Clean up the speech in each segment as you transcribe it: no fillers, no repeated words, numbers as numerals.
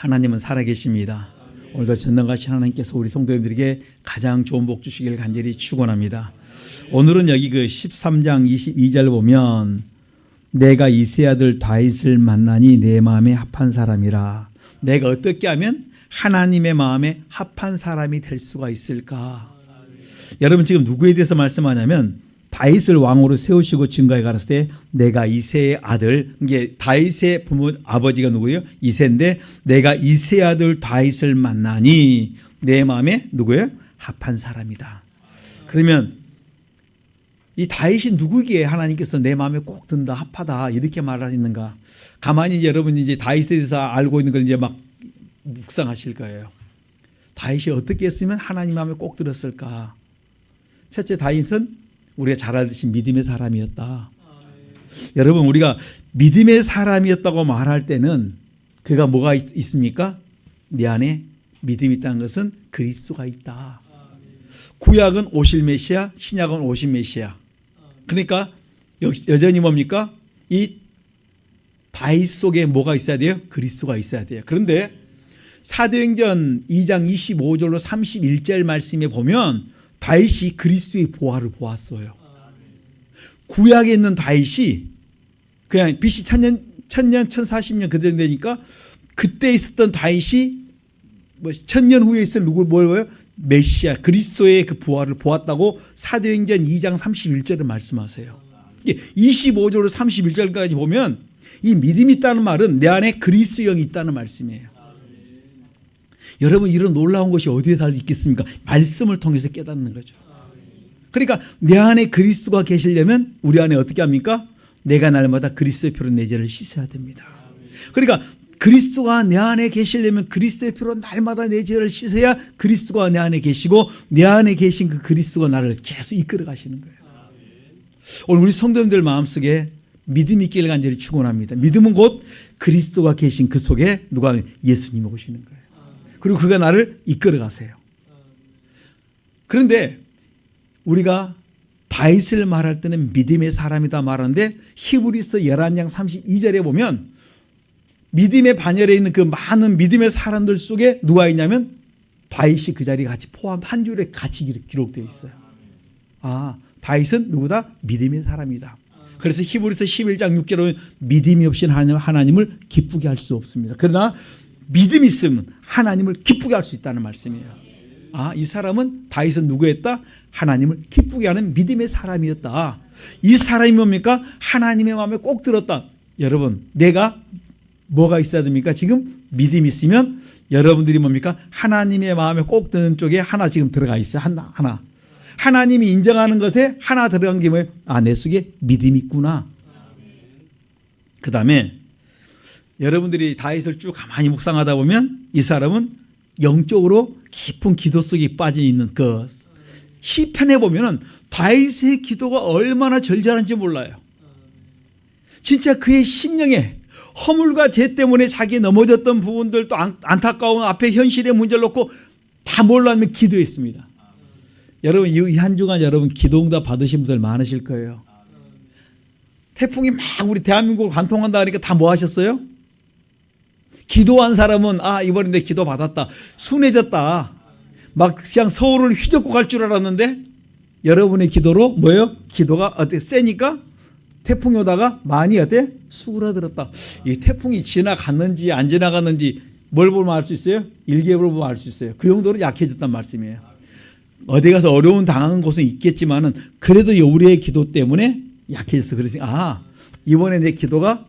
하나님은 살아계십니다. 오늘도 전능하신 하나님께서 우리 성도님들에게 가장 좋은 복 주시길 간절히 축원합니다. 오늘은 여기 그 13장 22절 보면 내가 이새의 아들 다윗을 만나니 내 마음에 합한 사람이라. 내가 어떻게 하면 하나님의 마음에 합한 사람이 될 수가 있을까? 여러분 지금 누구에 대해서 말씀하냐면 다윗을 왕으로 세우시고 증거에 가랐을 때 내가 이새의 아들, 이게 다윗의 부모 아버지가 누구예요? 이새인데 내가 이새의 아들 다윗을 만나니 내 마음에 누구예요? 합한 사람이다. 그러면 이 다윗이 누구기에 하나님께서 내 마음에 꼭 든다, 합하다 이렇게 말하는가? 가만히 이제 여러분이 이제 다윗에 대해서 알고 있는 걸 이제 막 묵상하실 거예요. 다윗이 어떻게 했으면 하나님 마음에 꼭 들었을까? 첫째, 다윗은 우리가 잘 알듯이 믿음의 사람이었다. 여러분 우리가 믿음의 사람이었다고 말할 때는 그가 뭐가 있습니까? 내 안에 믿음이 있다는 것은 그리스도가 있다. 구약은 오실 메시아, 신약은 오신 메시아. 그러니까 여전히 뭡니까? 이 다윗 속에 뭐가 있어야 돼요? 그리스도가 있어야 돼요. 그런데 사도행전 2장 25절로 31절 말씀에 보면 다윗이 그리스도의 보화를 보았어요. 구약에 있는 다윗이 그냥 BC 1040년 그때 되니까 그때 있었던 다윗이 뭐 1000년 후에 있을 누구를 뭐예요? 메시아 그리스도의 그 부활을 보았다고 사도행전 2장 31절을 말씀하세요. 25절로 31절까지 보면 이 믿음이 있다는 말은 내 안에 그리스도 영이 있다는 말씀이에요. 여러분 이런 놀라운 것이 어디에 있겠습니까? 말씀을 통해서 깨닫는 거죠. 그러니까 내 안에 그리스도가 계시려면 우리 안에 어떻게 합니까? 내가 날마다 그리스도의 피로 내 죄를 씻어야 됩니다. 그러니까 그리스도가 내 안에 계시려면 그리스도의 피로 날마다 내 죄를 씻어야 그리스도가 내 안에 계시고 내 안에 계신 그 그리스도가 나를 계속 이끌어 가시는 거예요. 오늘 우리 성도님들 마음속에 믿음이 있기를 간절히 축원합니다. 믿음은 곧 그리스도가 계신 그 속에 누가 예수님이 오시는 거예요. 그리고 그가 나를 이끌어 가세요. 그런데 우리가 다윗을 말할 때는 믿음의 사람이다 말하는데 히브리서 11장 32절에 보면 믿음의 반열에 있는 그 많은 믿음의 사람들 속에 누가 있냐면 다윗이 그 자리에 같이 포함 한 줄에 같이 기록되어 있어요. 아, 다윗은 누구다? 믿음의 사람이다. 그래서 히브리서 11장 6절에 보면 믿음이 없이는 하나님을 기쁘게 할 수 없습니다. 그러나 믿음이 있으면 하나님을 기쁘게 할 수 있다는 말씀이에요. 아, 이 사람은 다윗은 누구였다? 하나님을 기쁘게 하는 믿음의 사람이었다. 이 사람이 뭡니까? 하나님의 마음에 꼭 들었다. 여러분, 내가 뭐가 있어야 됩니까? 지금 믿음이 있으면 여러분들이 뭡니까? 하나님의 마음에 꼭 드는 쪽에 하나 지금 들어가 있어요. 하나. 하나님이 인정하는 것에 하나 들어간 게 뭐예요? 아, 내 속에 믿음이 있구나. 그 다음에 여러분들이 다윗을 쭉 가만히 묵상하다 보면 이 사람은 영적으로 깊은 기도 속에 빠져 있는 그 시편에 보면은 다윗의 기도가 얼마나 절절한지 몰라요. 진짜 그의 심령에 허물과 죄 때문에 자기 넘어졌던 부분들도 안타까운 앞에 현실의 문제를 놓고 다 몰랐는 기도했습니다. 여러분 이 한 주간 여러분 기도응답 받으신 분들 많으실 거예요. 태풍이 막 우리 대한민국을 관통한다 하니까 다 뭐 하셨어요? 기도한 사람은 아 이번에 내 기도 받았다. 순해졌다. 막 그냥 서울을 휘젓고 갈 줄 알았는데 여러분의 기도로 뭐예요? 기도가 어때? 세니까 태풍이 오다가 많이 어때? 수그러들었다. 이 태풍이 지나갔는지 안 지나갔는지 뭘 보면 알 수 있어요? 일개월을 보면 알 수 있어요. 그 정도로 약해졌단 말씀이에요. 어디 가서 어려운 당하는 곳은 있겠지만은 그래도 우리의 기도 때문에 약해졌어. 그래서 아 이번에 내 기도가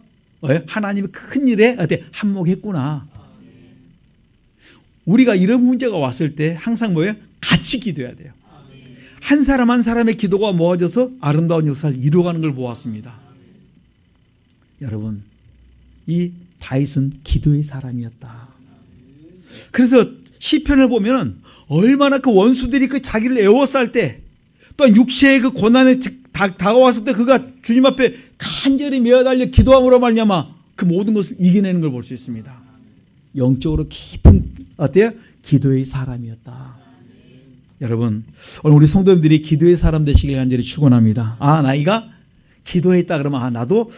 하나님이 큰 일에 어때? 한몫했구나. 우리가 이런 문제가 왔을 때 항상 뭐예요? 같이 기도해야 돼요. 한 사람 한 사람의 기도가 모아져서 아름다운 역사를 이루어가는 걸 보았습니다. 여러분, 이 다윗은 기도의 사람이었다. 그래서 시편을 보면은 얼마나 그 원수들이 그 자기를 애워쌀 때, 또한 육체의 그 고난에 다가왔을 때 그가 주님 앞에 간절히 매어달려 기도함으로 말미암아 그 모든 것을 이겨내는 걸 볼 수 있습니다. 영적으로 깊은 어때요? 기도의 사람이었다. 여러분, 오늘 우리 성도님들이 기도의 사람 되시길 간절히 축원합니다. 아, 나이가 기도했다 그러면 나도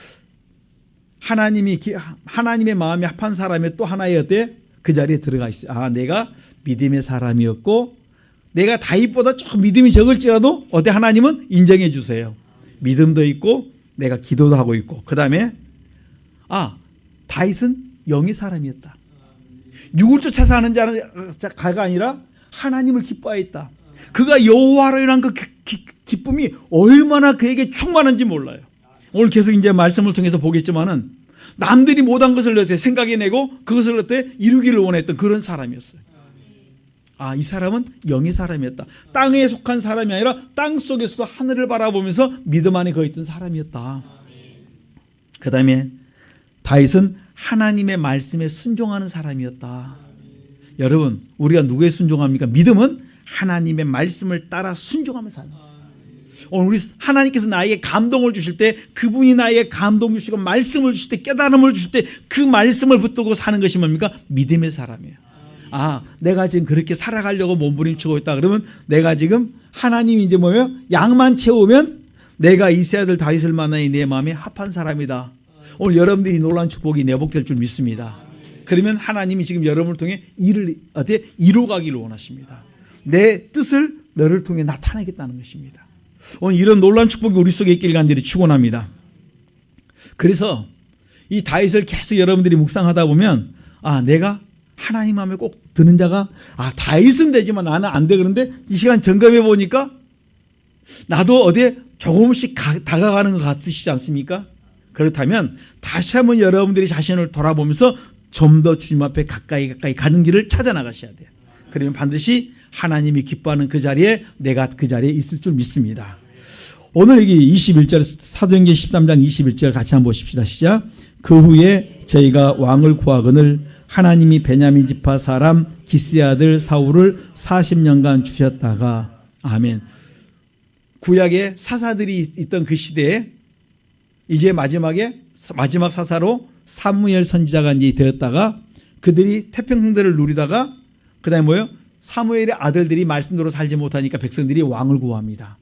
하나님의 마음에 합한 사람의 또 하나의 어때? 그 자리에 들어가 있어요. 아, 내가 믿음의 사람이었고 내가 다윗보다 조금 믿음이 적을지라도 어때 하나님은 인정해 주세요. 믿음도 있고 내가 기도도 하고 있고 그 다음에 다윗은 영의 사람이었다. 육을 쫓아 사는 자가 아니라 하나님을 기뻐하였다. 그가 여호와로 인한 그 기쁨이 얼마나 그에게 충만한지 몰라요. 오늘 계속 이제 말씀을 통해서 보겠지만은 남들이 못한 것을 어때 생각해내고 그것을 어때 이루기를 원했던 그런 사람이었어요. 이 사람은 영의 사람이었다. 땅에 속한 사람이 아니라 땅 속에서 하늘을 바라보면서 믿음 안에 거했던 사람이었다. 그 다음에 다윗은 하나님의 말씀에 순종하는 사람이었다. 여러분, 우리가 누구에 순종합니까? 믿음은 하나님의 말씀을 따라 순종하며 사는 거예요. 오늘 우리 하나님께서 나에게 감동을 주실 때 그분이 나에게 감동 주시고 말씀을 주실 때 깨달음을 주실 때 그 말씀을 붙들고 사는 것이 뭡니까? 믿음의 사람이에요. 내가 지금 그렇게 살아가려고 몸부림치고 있다 그러면 내가 지금 하나님이 이제 뭐예요? 양만 채우면 내가 이세 아들 다윗을 만나니 내 마음에 합한 사람이다. 오늘 여러분들이 놀라운 축복이 내복될 줄 믿습니다. 그러면 하나님이 지금 여러분을 통해 일을 어떻게 이루어가기를 원하십니다. 내 뜻을 너를 통해 나타내겠다는 것입니다. 오늘 이런 놀라운 축복이 우리 속에 있기를 간절히 축원합니다. 그래서 이 다윗을 계속 여러분들이 묵상하다 보면 내가 하나님 마음에 꼭 드는 자가 다윗은 되지만 나는 안 돼. 그런데 이 시간 점검해 보니까 나도 어디에 조금씩 다가가는 것 같으시지 않습니까? 그렇다면 다시 한번 여러분들이 자신을 돌아보면서 좀 더 주님 앞에 가까이 가는 길을 찾아 나가셔야 돼요. 그러면 반드시 하나님이 기뻐하는 그 자리에 내가 그 자리에 있을 줄 믿습니다. 오늘 여기 21절 사도행전 13장 21절 같이 한번 보십시다. 시작. 그 후에 저희가 왕을 구하거늘 하나님이 베냐민 지파 사람 기스의 아들 사울을 40년간 주셨다가 아멘. 구약에 사사들이 있던 그 시대에 이제 마지막 사사로 사무엘 선지자가 이제 되었다가 그들이 태평성대를 누리다가 그다음에 뭐예요? 사무엘의 아들들이 말씀대로 살지 못하니까 백성들이 왕을 구합니다.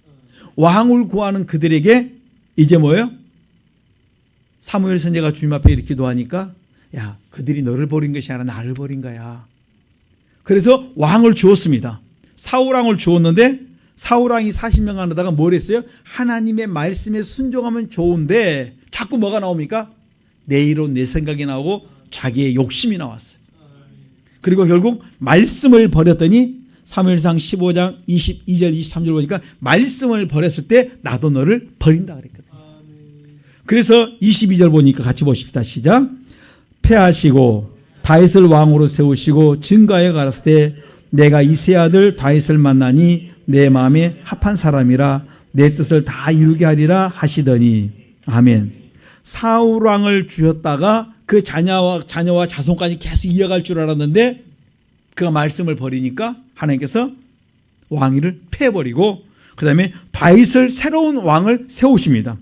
왕을 구하는 그들에게 이제 뭐예요? 사무엘 선지자가 주님 앞에 이렇게 기도하니까 야, 그들이 너를 버린 것이 아니라 나를 버린 거야. 그래서 왕을 주었습니다. 사울왕을 주었는데 사울왕이 40년간 하다가 뭘 했어요? 하나님의 말씀에 순종하면 좋은데 자꾸 뭐가 나옵니까? 내 이론 내 생각이 나오고 자기의 욕심이 나왔어요. 그리고 결국 말씀을 버렸더니 사무엘상 15장 22절 23절 보니까 말씀을 버렸을 때 나도 너를 버린다 그랬거든요. 그래서 22절 보니까 같이 보십시다. 시작. 패하시고 다윗을 왕으로 세우시고 증거하여 가라사대 때 내가 이세 아들 다윗을 만나니 내 마음에 합한 사람이라 내 뜻을 다 이루게 하리라 하시더니 아멘. 사울 왕을 주셨다가 그 자녀와 자손까지 계속 이어갈 줄 알았는데 그가 말씀을 버리니까 하나님께서 왕위를 패해버리고 그 다음에 다윗을 새로운 왕을 세우십니다.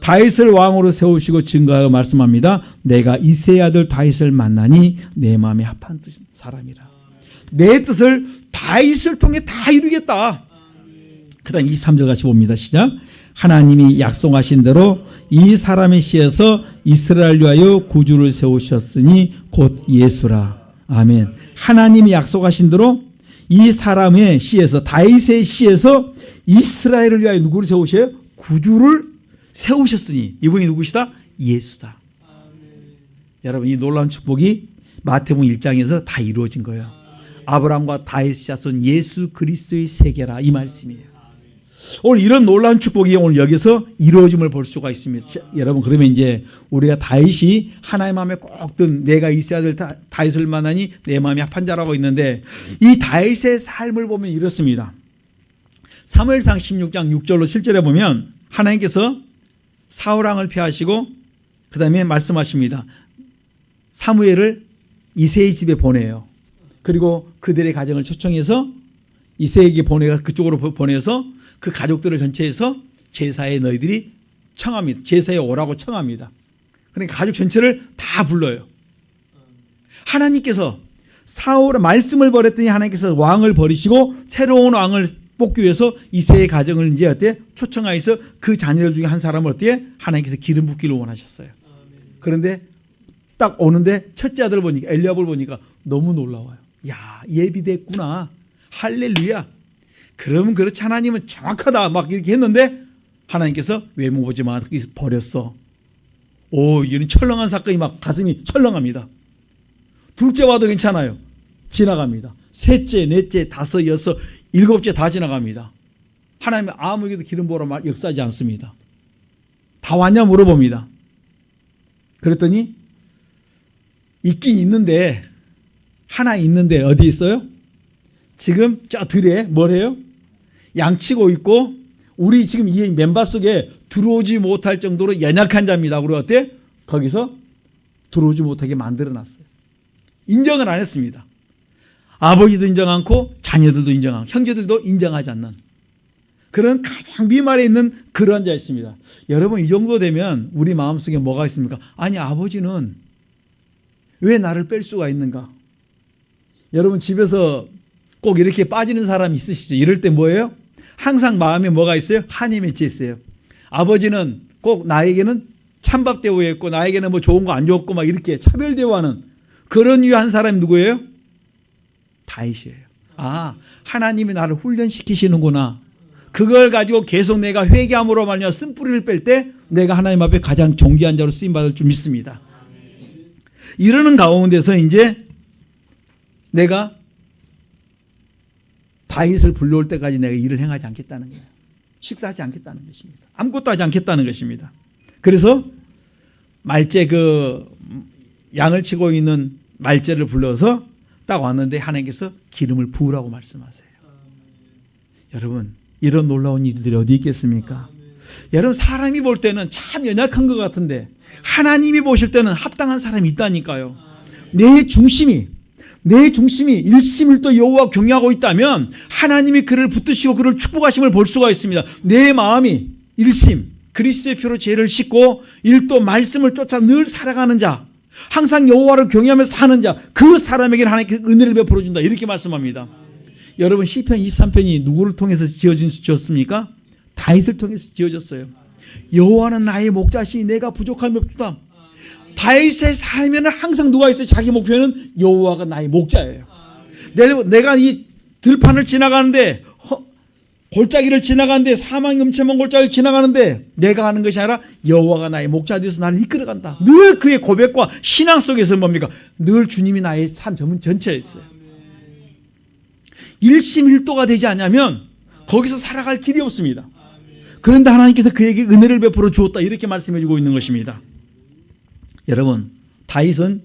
다윗을 왕으로 세우시고 증거하여 말씀합니다. 내가 이새의 아들 다윗을 만나니 내 마음에 합한 사람이라. 내 뜻을 다윗을 통해 다 이루겠다. 그 다음 23절 같이 봅니다. 시작. 하나님이 약속하신 대로 이 사람의 씨에서 이스라엘 위하여 구주를 세우셨으니 곧 예수라. 아멘. 하나님이 약속하신 대로 이 사람의 씨에서 다윗의 씨에서 이스라엘을 위하여 누구를 세우셔요? 구주를 세우셨으니 이분이 누구시다? 예수다. 여러분 이 놀라운 축복이 마태복음 1장에서 다 이루어진 거예요. 아브라함과 다윗의 자손 예수 그리스도의 세계라 이 말씀이에요. 오늘 이런 놀라운 축복이 오늘 여기서 이루어짐을 볼 수가 있습니다. 여러분 그러면 이제 우리가 다윗이 하나님 마음에 꼭 든 내가 이새의 아들 다윗을 만나니 내 마음이 합한 자라고 있는데 이 다윗의 삶을 보면 이렇습니다. 사무엘상 16장 6절로 7절에 보면 하나님께서 사울왕을 폐하시고 그 다음에 말씀하십니다. 사무엘을 이새의 집에 보내요. 그리고 그들의 가정을 초청해서 이새에게 그쪽으로 보내서 그 가족들을 전체해서 제사에 너희들이 청합니다. 제사에 오라고 청합니다. 그러니까 가족 전체를 다 불러요. 하나님께서 사울의 말씀을 버렸더니 하나님께서 왕을 버리시고 새로운 왕을 뽑기 위해서 이새의 가정을 이제 어때 초청하여서 그 자녀들 중에 한 사람을 어때 하나님께서 기름 붓기를 원하셨어요. 그런데 딱 오는데 첫째 아들 보니까 엘리압을 보니까 너무 놀라워요. 야, 예비됐구나. 할렐루야. 그러면 그렇지, 하나님은 정확하다 막 이렇게 했는데 하나님께서 외모 보지 마 버렸어. 오, 이런 철렁한 사건이 막 가슴이 철렁합니다. 둘째 와도 괜찮아요. 지나갑니다. 셋째, 넷째, 다섯, 여섯, 일곱째 다 지나갑니다. 하나님은 아무에게도 기름 부으라 말 역사하지 않습니다. 다 왔냐 물어봅니다. 그랬더니 있긴 있는데, 하나 있는데 어디 있어요? 지금 저 들에 뭘 해요? 양치고 있고, 우리 지금 이 맨바 속에 들어오지 못할 정도로 연약한 자입니다. 그리고 어때? 거기서 들어오지 못하게 만들어놨어요. 인정을 안 했습니다. 아버지도 인정 않고 자녀들도 인정 않고 형제들도 인정하지 않는 그런 가장 미말에 있는 그런 자였습니다. 여러분, 이 정도 되면 우리 마음속에 뭐가 있습니까? 아니, 아버지는 왜 나를 뺄 수가 있는가? 여러분, 집에서 꼭 이렇게 빠지는 사람이 있으시죠? 이럴 때 뭐예요? 항상 마음에 뭐가 있어요? 한이 맺혀 있어요. 아버지는 꼭 나에게는 찬밥 대우했고 나에게는 뭐 좋은 거 안 줬고 막 이렇게 차별 대우하는 그런 류의 한 사람이 누구예요? 다윗이에요. 아, 하나님이 나를 훈련시키시는구나. 그걸 가지고 계속 내가 회개함으로 말미암아 쓴뿌리를 뺄 때 내가 하나님 앞에 가장 존귀한 자로 쓰임받을 줄 믿습니다. 이러는 가운데서 이제 내가 다윗을 불러올 때까지 내가 일을 행하지 않겠다는 거예요. 식사하지 않겠다는 것입니다. 아무것도 하지 않겠다는 것입니다. 그래서 말제 양을 치고 있는 말제를 불러서 딱 왔는데 하나님께서 기름을 부으라고 말씀하세요. 여러분, 이런 놀라운 일들이 어디 있겠습니까? 여러분, 사람이 볼 때는 참 연약한 것 같은데 하나님이 보실 때는 합당한 사람이 있다니까요. 내 중심이 일심일도 여호와 경외하고 있다면 하나님이 그를 붙드시고 그를 축복하심을 볼 수가 있습니다. 내 마음이 일심, 그리스도의 피로 죄를 씻고 일도 말씀을 쫓아 늘 살아가는 자, 항상 여호와를 경외하면서 사는 자, 그 사람에게는 하나님께서 은혜를 베풀어 준다, 이렇게 말씀합니다. 여러분, 시편 23편이 누구를 통해서 지었습니까? 다윗을 통해서 지어졌어요. 여호와는 나의 목자시니 내가 부족함이 없다. 다윗의 삶에는 항상 누가 있어요? 자기 목표는 여호와가 나의 목자예요. 내가 이 들판을 지나가는데, 골짜기를 지나가는데, 사망이 넘쳐먼 골짜기를 지나가는데 내가 하는 것이 아니라 여호와가 나의 목자 되어서 나를 이끌어간다. 늘 그의 고백과 신앙 속에서 뭡니까? 늘 주님이 나의 삶 전체에 있어요. 일심일도가 되지 않으면 거기서 살아갈 길이 없습니다. 그런데 하나님께서 그에게 은혜를 베풀어 주었다, 이렇게 말씀해 주고 있는 것입니다. 여러분, 다윗은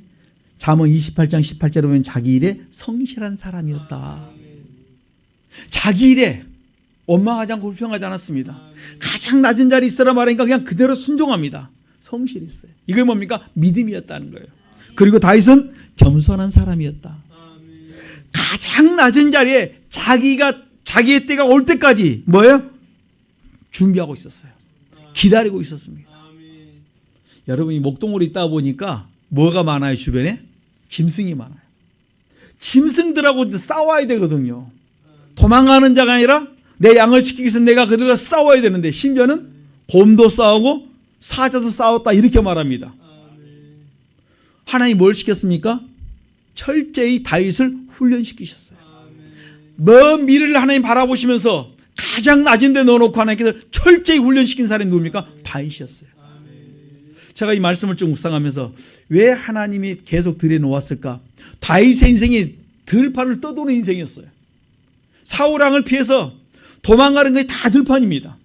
잠언 28장 18절에 보면 자기 일에 성실한 사람이었다. 자기 일에 원망하지 않고 불평하지 않았습니다. 가장 낮은 자리에 있으라 말하니까 그냥 그대로 순종합니다. 성실했어요. 이게 뭡니까? 믿음이었다는 거예요. 그리고 다윗은 겸손한 사람이었다. 가장 낮은 자리에 자기의 때가 올 때까지 뭐예요? 준비하고 있었어요. 기다리고 있었습니다. 여러분이 목동으로 있다 보니까 뭐가 많아요? 주변에 짐승이 많아요. 짐승들하고 싸워야 되거든요. 도망가는 자가 아니라 내 양을 지키기 위해서 내가 그들과 싸워야 되는데, 심지어는 곰도 싸우고 사자도 싸웠다, 이렇게 말합니다. 하나님이 뭘 시켰습니까? 철저히 다윗을 훈련시키셨어요. 먼 미래를 하나님 바라보시면서 가장 낮은 데 넣어놓고 하나님께서 철저히 훈련시킨 사람이 누굽니까? 다윗이었어요. 제가 이 말씀을 좀 묵상하면서 왜 하나님이 계속 들여놓았을까? 다윗의 인생이 들판을 떠도는 인생이었어요. 사울왕을 피해서 도망가는 것이 다 들판입니다.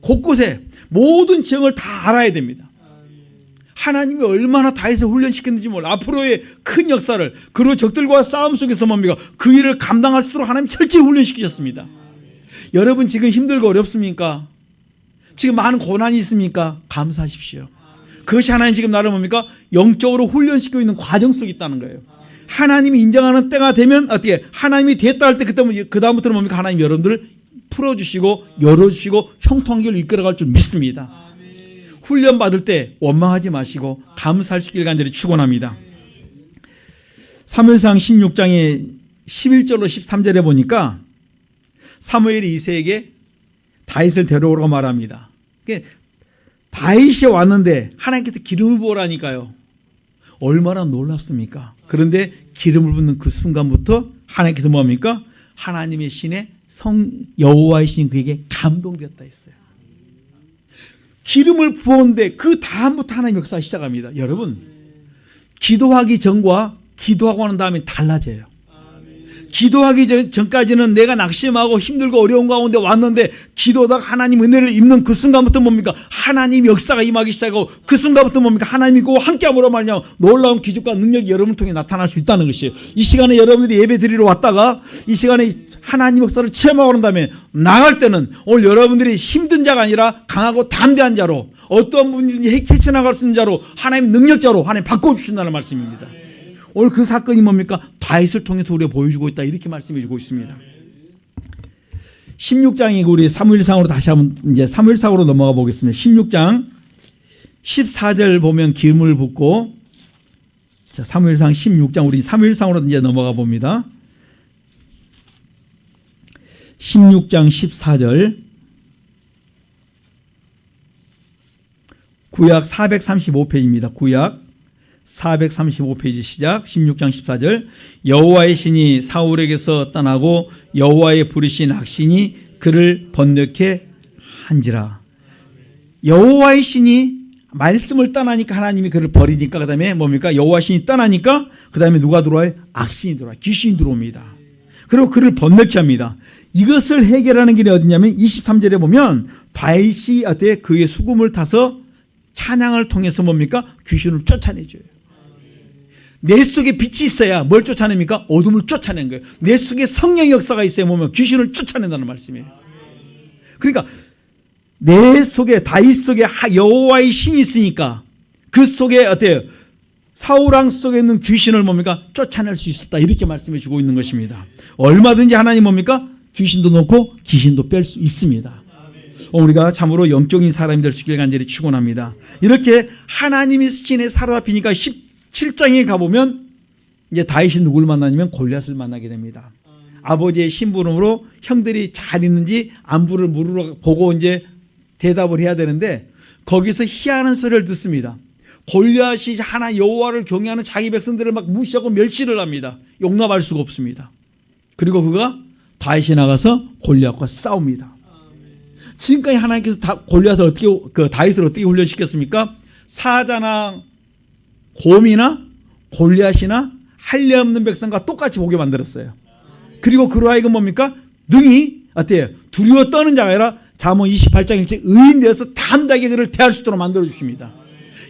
곳곳에 모든 지형을 다 알아야 됩니다. 하나님이 얼마나 다윗을 훈련시켰는지 몰라. 앞으로의 큰 역사를, 그리고 적들과 싸움 속에서 뭡니까? 그 일을 감당할 수 있도록 하나님이 철저히 훈련시키셨습니다. 여러분, 지금 힘들고 어렵습니까? 지금 많은 고난이 있습니까? 감사하십시오. 그것이 하나님 지금 나를 뭡니까? 영적으로 훈련시키고 있는 과정 속에 있다는 거예요. 하나님이 인정하는 때가 되면 어떻게? 하나님이 됐다 할 때 그다음부터는 뭡니까? 하나님 여러분들을 풀어주시고 열어주시고 형통한 길로 이끌어갈 줄 믿습니다. 훈련 받을 때 원망하지 마시고 감사할 수 있길 간절히 축원합니다. 사무엘상 16장의 11절로 13절에 보니까 사무엘이 이새에게 다윗을 데려오라고 말합니다. 다윗이 왔는데 하나님께서 기름을 부으라니까요. 얼마나 놀랍습니까? 그런데 기름을 붓는 그 순간부터 하나님께서 뭐합니까? 하나님의 신의 여호와의 신이 그에게 감동되었다 했어요. 기름을 부었는데 그 다음부터 하나님의 역사가 시작합니다. 여러분, 기도하기 전과 기도하고 난 다음에 달라져요. 기도하기 전까지는 내가 낙심하고 힘들고 어려운 가운데 왔는데 기도하다가 하나님 은혜를 입는 그 순간부터 뭡니까? 하나님 역사가 임하기 시작하고 그 순간부터 뭡니까? 하나님이 그와 함께함으로 말미암아 놀라운 기적과 능력이 여러분을 통해 나타날 수 있다는 것이에요. 이 시간에 여러분들이 예배 드리러 왔다가 이 시간에 하나님 역사를 체험하고 난 다음에 나갈 때는 오늘 여러분들이 힘든 자가 아니라 강하고 담대한 자로 어떤 분이든지 헤쳐나갈 수 있는 자로 하나님 능력자로 하나님 바꿔주신다는 말씀입니다. 오늘 그 사건이 뭡니까? 다윗을 통해서 우리가 보여주고 있다 이렇게 말씀해 주고 있습니다. 16장이 우리 사무엘상으로 다시 한번 이제 사무엘상으로 넘어가 보겠습니다. 16장 14절 보면 기름을 붓고 자, 사무엘상 16장 우리 사무엘상으로 이제 넘어가 봅니다. 16장 14절 구약 435페이지입니다. 구약 435페이지 시작 16장 14절 여호와의 신이 사울에게서 떠나고 여호와의 부르신 악신이 그를 번뇌케 한지라. 여호와의 신이 말씀을 떠나니까 하나님이 그를 버리니까 그 다음에 뭡니까? 여호와의 신이 떠나니까 그 다음에 누가 들어와요? 악신이 들어와요. 귀신이 들어옵니다. 그리고 그를 번뇌케 합니다. 이것을 해결하는 길이 어디냐면 23절에 보면 다윗이 어때 그의 수금을 타서 찬양을 통해서 뭡니까? 귀신을 쫓아내줘요. 내 속에 빛이 있어야 뭘 쫓아냅니까? 어둠을 쫓아낸 거예요. 내 속에 성령의 역사가 있어야 뭐면 귀신을 쫓아낸다는 말씀이에요. 그러니까 내 속에 다윗 속에 여호와의 신이 있으니까 그 속에 어때요? 사울 왕 속에 있는 귀신을 뭡니까? 쫓아낼 수 있었다 이렇게 말씀해 주고 있는 것입니다. 얼마든지 하나님 뭡니까? 귀신도 넣고 귀신도 뺄 수 있습니다. 우리가 참으로 영적인 사람이 될 수 있길 간절히 축원합니다. 이렇게 하나님이 신에 사로잡히니까 17장에 가보면 이제 다윗이 누굴 만나냐면 골리앗을 만나게 됩니다. 아버지의 심부름으로 형들이 잘 있는지 안부를 물으러 보고 이제 대답을 해야 되는데 거기서 희한한 소리를 듣습니다. 골리앗이 하나 여호와를 경외하는 자기 백성들을 막 무시하고 멸시를 합니다. 용납할 수가 없습니다. 그리고 그가 다윗이 나가서 골리앗과 싸웁니다. 지금까지 하나님께서 골리앗을 어떻게 다윗을 어떻게 훈련시켰습니까? 사자나 곰이나 골리앗이나 할례 없는 백성과 똑같이 보게 만들었어요. 그리고 그로 하여금 뭡니까? 능히 어때요? 두려워 떠는 자가 아니라 잠언 28장 1절 의인 되어서 담대하게 그를 대할 수 있도록 만들어 주십니다.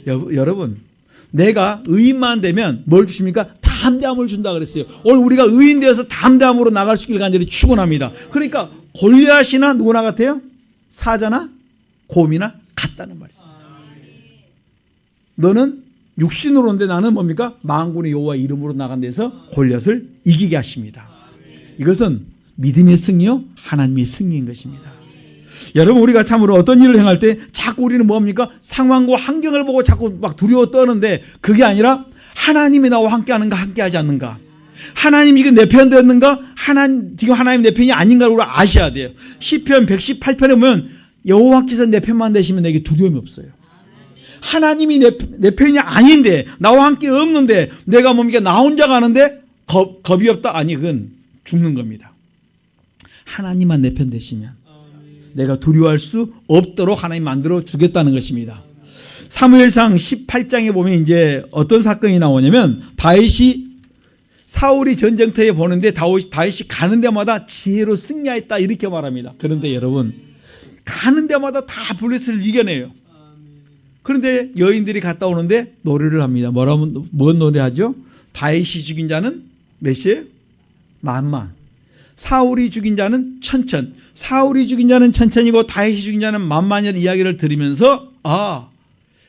여러분, 내가 의인만 되면 뭘 주십니까? 담대함을 준다 그랬어요. 오늘 우리가 의인 되어서 담대함으로 나갈 수 있길 간절히 축원합니다. 그러니까 골리앗이나 누구나 같아요? 사자나 곰이나 같다는 말씀입니다. 너는 육신으로 온데 나는 뭡니까? 만군의 여호와 이름으로 나간 데서 골리앗을 이기게 하십니다. 이것은 믿음의 승리요 하나님의 승리인 것입니다. 여러분, 우리가 참으로 어떤 일을 행할 때 자꾸 우리는 뭡니까? 상황과 환경을 보고 자꾸 막 두려워 떠는데 그게 아니라 하나님이 나와 함께하는가 함께하지 않는가, 하나님 이거 내 편 됐는가, 지금 하나님 내 편이 아닌가를 우리가 아셔야 돼요. 시편 118편에 보면 여호와께서 내 편만 되시면 내게 두려움이 없어요. 하나님이 내 편이 아닌데 나와 함께 없는데 내가 뭡니까? 나 혼자 가는데 겁이 없다? 아니, 그건 죽는 겁니다. 하나님만 내 편 되시면 내가 두려워할 수 없도록 하나님 만들어 주겠다는 것입니다. 사무엘상 18장에 보면 이제 어떤 사건이 나오냐면 다윗이 사울이 전쟁터에 보는데 다윗이 가는 데마다 지혜로 승리했다 이렇게 말합니다. 그런데 여러분, 가는 데마다 다 블레셋을 이겨내요. 그런데 여인들이 갔다 오는데 노래를 합니다. 뭔 노래하죠? 다윗이 죽인 자는 몇이에요? 만만. 사울이 죽인 자는 천천. 사울이 죽인 자는 천천이고 다윗이 죽인 자는 만만이라는 이야기를 들으면서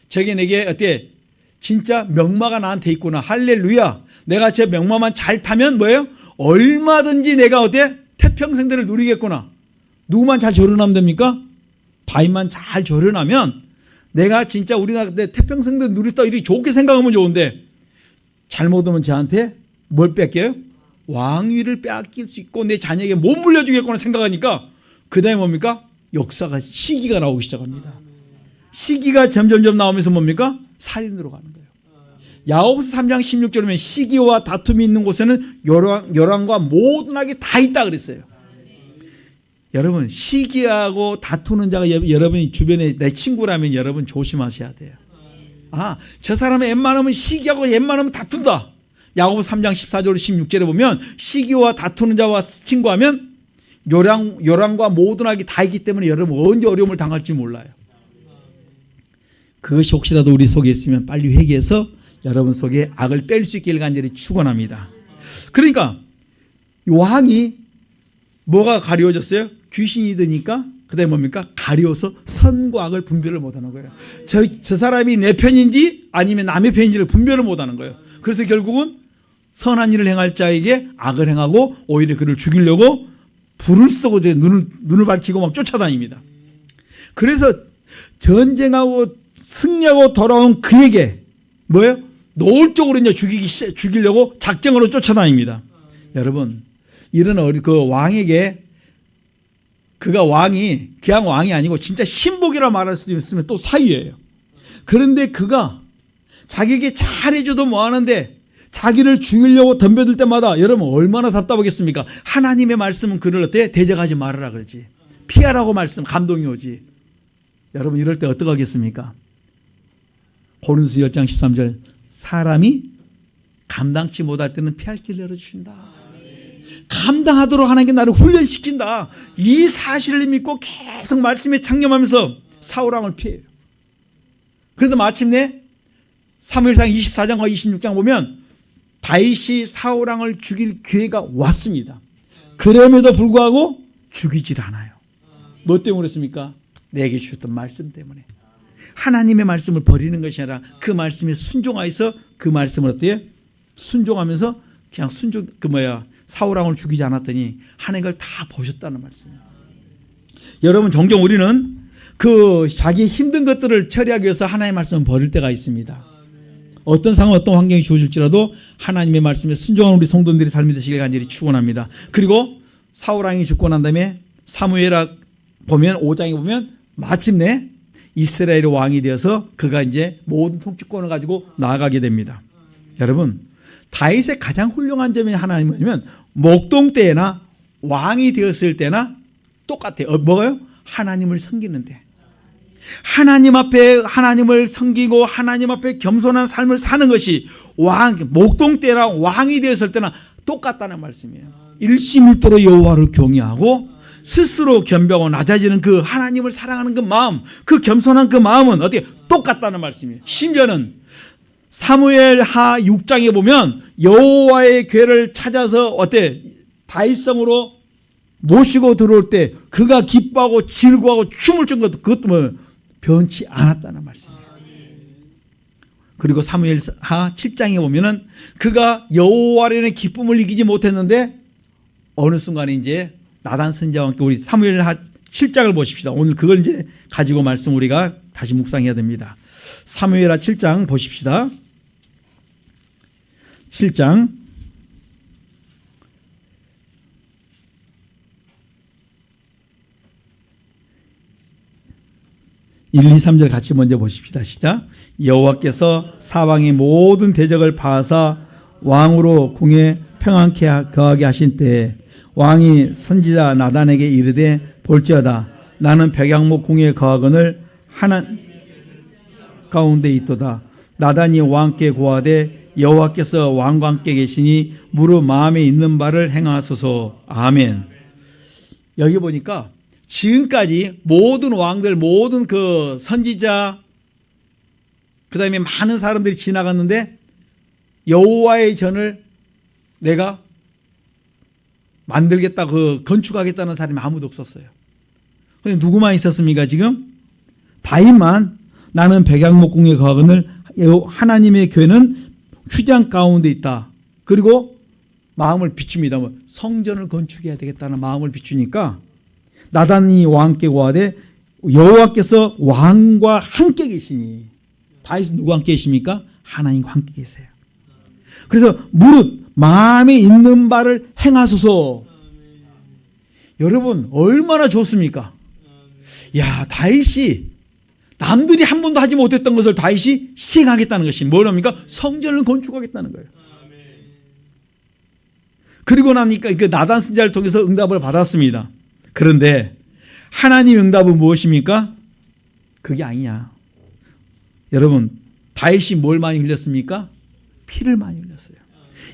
저게 내게 어때? 진짜 명마가 나한테 있구나. 할렐루야. 내가 제 명마만 잘 타면 뭐예요? 얼마든지 내가 어때? 태평생대를 누리겠구나. 누구만 잘 조련하면 됩니까? 다윗만 잘 조련하면 내가 진짜 우리나라 내 태평생대 누렸다 이렇게 좋게 생각하면 좋은데 잘못하면 저한테 뭘 뺏겨요? 왕위를 빼앗길 수 있고 내 자녀에게 못 물려주겠구나 생각하니까 그 다음에 뭡니까? 역사가 시기가 나오기 시작합니다. 시기가 점점점 나오면서 뭡니까? 살인으로 가는 거예요. 야고보서 3장 16절에 보면 시기와 다툼이 있는 곳에는 요란과 모든 악이 다 있다 그랬어요. 여러분, 시기하고 다투는 자가 여러분이 주변에 내 친구라면 여러분 조심하셔야 돼요. 저 사람은 웬만하면 시기하고 웬만하면 다툰다. 야고보서 3장 14절 16절에 보면 시기와 다투는 자와 친구하면 요란과 모든 악이 다 있기 때문에 여러분 언제 어려움을 당할지 몰라요. 그것이 혹시라도 우리 속에 있으면 빨리 회개해서 여러분 속에 악을 뺄 수 있기를 간절히 축원합니다. 그러니까 왕이 뭐가 가려워졌어요? 귀신이 드니까 그다음에 뭡니까? 가려워서 선과 악을 분별을 못하는 거예요. 저 사람이 내 편인지 아니면 남의 편인지를 분별을 못하는 거예요. 그래서 결국은 선한 일을 행할 자에게 악을 행하고 오히려 그를 죽이려고 불을 쓰고 눈을 밝히고 막 쫓아다닙니다. 그래서 전쟁하고 승리하고 돌아온 그에게 뭐예요? 노골적으로 이제 죽이려고 작정으로 쫓아다닙니다. 여러분, 이런 그 왕에게 그가 왕이 그냥 왕이 아니고 진짜 신복이라 말할 수도 있으면 또 사위예요. 그런데 그가 자기에게 잘해줘도 뭐하는데 자기를 죽이려고 덤벼들 때마다 여러분 얼마나 답답하겠습니까? 하나님의 말씀은 그를 어때? 대적하지 말아라 그러지. 피하라고 말씀 감동이 오지. 여러분 이럴 때 어떻게 하겠습니까? 고린도서 10장 13절 사람이 감당치 못할 때는 피할 길을 열어주신다. 감당하도록 하나님께 나를 훈련시킨다. 이 사실을 믿고 계속 말씀에 창념하면서 사울왕을 피해요. 그래서 마침내 사무엘상 24장과 26장 보면 다윗이 사울왕을 죽일 기회가 왔습니다. 그럼에도 불구하고 죽이질 않아요. 뭐 때문에 그랬습니까? 내게 주셨던 말씀 때문에. 하나님의 말씀을 버리는 것이 아니라 그 말씀에 순종하여서 그 말씀을 어때요? 순종하면서 그냥 사울왕을 죽이지 않았더니 하나님 걸 다 보셨다는 말씀이에요. 여러분 종종 우리는 그 자기 힘든 것들을 처리하기 위해서 하나님의 말씀을 버릴 때가 있습니다. 어떤 상황 어떤 환경이 주어질지라도 하나님의 말씀에 순종하는 우리 성도들의 삶이 되시길 간절히 축원합니다. 그리고 사울왕이 죽고 난 다음에 사무엘하 보면 5장에 보면 마침내 이스라엘의 왕이 되어서 그가 이제 모든 통치권을 가지고 나아가게 됩니다. 여러분 다윗의 가장 훌륭한 점이 하나는 뭐냐면 목동 때나 왕이 되었을 때나 똑같아요. 뭐가요? 하나님을 섬기는데 하나님 앞에 하나님을 섬기고 하나님 앞에 겸손한 삶을 사는 것이 목동 때나 왕이 되었을 때나 똑같다는 말씀이에요. 일심일도로 여호와를 경외하고 스스로 겸비하고 낮아지는 그 하나님을 사랑하는 그 마음, 그 겸손한 그 마음은 어떻게 똑같다는 말씀이에요. 심지어는 사무엘하 6장에 보면 여호와의 궤를 찾아서 다윗성으로 모시고 들어올 때 그가 기뻐하고 즐거워하고 춤을 춘 것도 그것도 변치 않았다는 말씀이에요. 그리고 사무엘하 7장에 보면은 그가 여호와라는 기쁨을 이기지 못했는데 어느 순간에 이제 나단 선지자와 함께 우리 사무엘하 7장을 보십시다. 오늘 그걸 이제 가지고 말씀 우리가 다시 묵상해야 됩니다. 사무엘하 7장 보십시다. 7장 1, 2, 3절 같이 먼저 보십시다. 시작. 여호와께서 사방의 모든 대적을 파하사 왕으로 궁에 평안케 거하게 하신 때에 왕이 선지자 나단에게 이르되 볼지어다 나는 백양목 궁에 거하거늘 하나님 가운데 있도다. 나단이 왕께 고하되 여호와께서 왕과 함께 계시니 무릇 마음에 있는 바를 행하소서. 아멘. 여기 보니까 지금까지 모든 왕들 모든 그 선지자 그 다음에 많은 사람들이 지나갔는데 여호와의 전을 내가 만들겠다 건축하겠다는 사람이 아무도 없었어요. 근데 누구만 있었습니까? 지금 다윗만 나는 백양목궁에 거하거늘 하나님의 교회는 휘장 가운데 있다. 그리고 마음을 비춥니다. 성전을 건축해야 되겠다는 마음을 비추니까 나단이 왕께 고하되 여호와께서 왕과 함께 계시니 다윗은 누구와 함께 계십니까? 하나님과 함께 계세요. 그래서 무릇 마음에 있는 바를 행하소서. 여러분 얼마나 좋습니까? 야 다윗이 남들이 한 번도 하지 못했던 것을 다윗이 시행하겠다는 것이 뭐랍니까? 성전을 건축하겠다는 거예요. 그리고 나니까 그 나단 선지자를 통해서 응답을 받았습니다. 그런데 하나님의 응답은 무엇입니까? 그게 아니냐. 여러분, 다윗이 뭘 많이 흘렸습니까? 피를 많이 흘렸어요.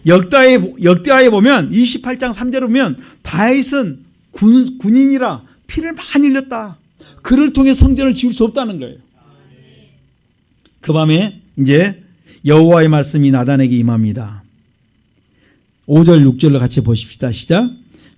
역대하에 보면 28장 3절에 보면 다윗은 군인이라 피를 많이 흘렸다. 그를 통해 성전을 지을 수 없다는 거예요. 그 밤에 이제 여호와의 말씀이 나단에게 임합니다. 5절 6절로 같이 보십시다. 시작.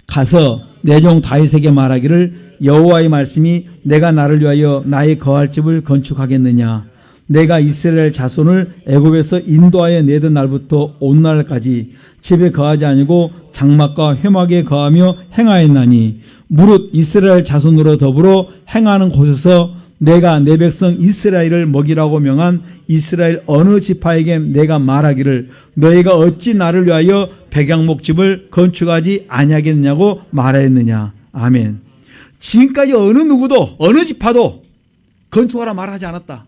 가서 내 종 다윗에게 말하기를 여호와의 말씀이 내가 나를 위하여 나의 거할 집을 건축하겠느냐. 내가 이스라엘 자손을 애굽에서 인도하여 내던 날부터 오늘날까지 집에 거하지 아니고 장막과 회막에 거하며 행하였나니 무릇 이스라엘 자손으로 더불어 행하는 곳에서 내가 내 백성 이스라엘을 먹이라고 명한 이스라엘 어느 지파에게 내가 말하기를 너희가 어찌 나를 위하여 백향목집을 건축하지 아니하겠느냐고 말하였느냐. 아멘. 지금까지 어느 누구도 어느 지파도 건축하라 말하지 않았다.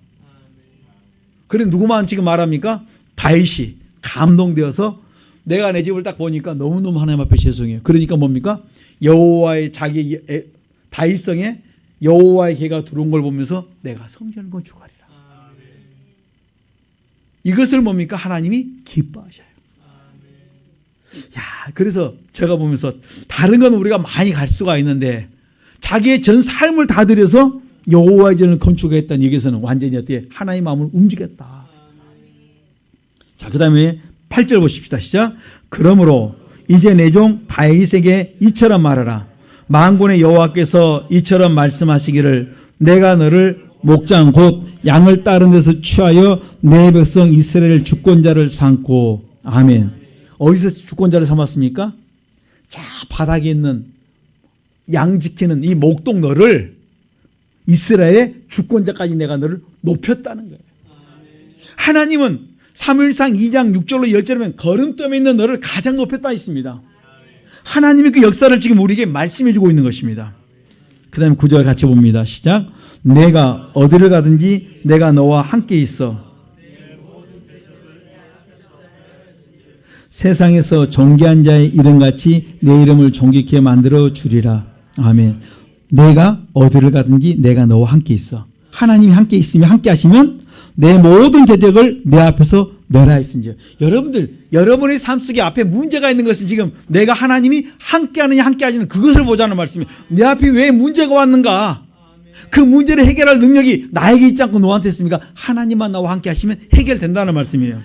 그래 누구만 지금 말합니까? 다윗이 감동되어서 내가 내 집을 딱 보니까 너무너무 하나님 앞에 죄송해요. 그러니까 뭡니까? 여호와의 자기 다윗성에 여호와의 개가 들어온 걸 보면서 내가 성전을 건축하리라. 이것을 뭡니까? 하나님이 기뻐하셔요. 야, 그래서 제가 보면서 다른 건 우리가 많이 갈 수가 있는데 자기의 전 삶을 다 들여서 여호와의 전을 건축했다는 얘기에서는 완전히 어떻게 하나님의 마음을 움직였다. 자, 그 다음에 8절 보십시다. 시작. 그러므로 이제 내 종 다윗에게 이처럼 말하라. 만군의 여호와께서 이처럼 말씀하시기를 내가 너를 목장 곧 양을 따른 데서 취하여 내 백성 이스라엘 주권자를 삼고. 아멘. 어디서 주권자를 삼았습니까? 자, 바닥에 있는 양 지키는 이 목동 너를 이스라엘의 주권자까지 내가 너를 높였다는 거예요. 하나님은 사무엘상 2장 6절로 10절에 보면 거름점에 있는 너를 가장 높였다 했습니다. 하나님이 그 역사를 지금 우리에게 말씀해 주고 있는 것입니다. 그 다음에 9절 같이 봅니다. 시작. 내가 어디를 가든지 내가 너와 함께 있어 세상에서 존귀한 자의 이름같이 내 이름을 존귀케 만들어 주리라. 아멘. 내가 어디를 가든지 내가 너와 함께 있어. 하나님이 함께 있으면 함께 하시면 내 모든 대적을 내 앞에서 멸하였은지. 여러분들, 여러분의 삶 속에 앞에 문제가 있는 것은 지금 내가 하나님이 함께 하느냐 함께 하지는 그것을 보자는 말씀이에요. 내 앞에 왜 문제가 왔는가? 그 문제를 해결할 능력이 나에게 있지 않고 너한테 있습니까? 하나님만 나와 함께 하시면 해결된다는 말씀이에요.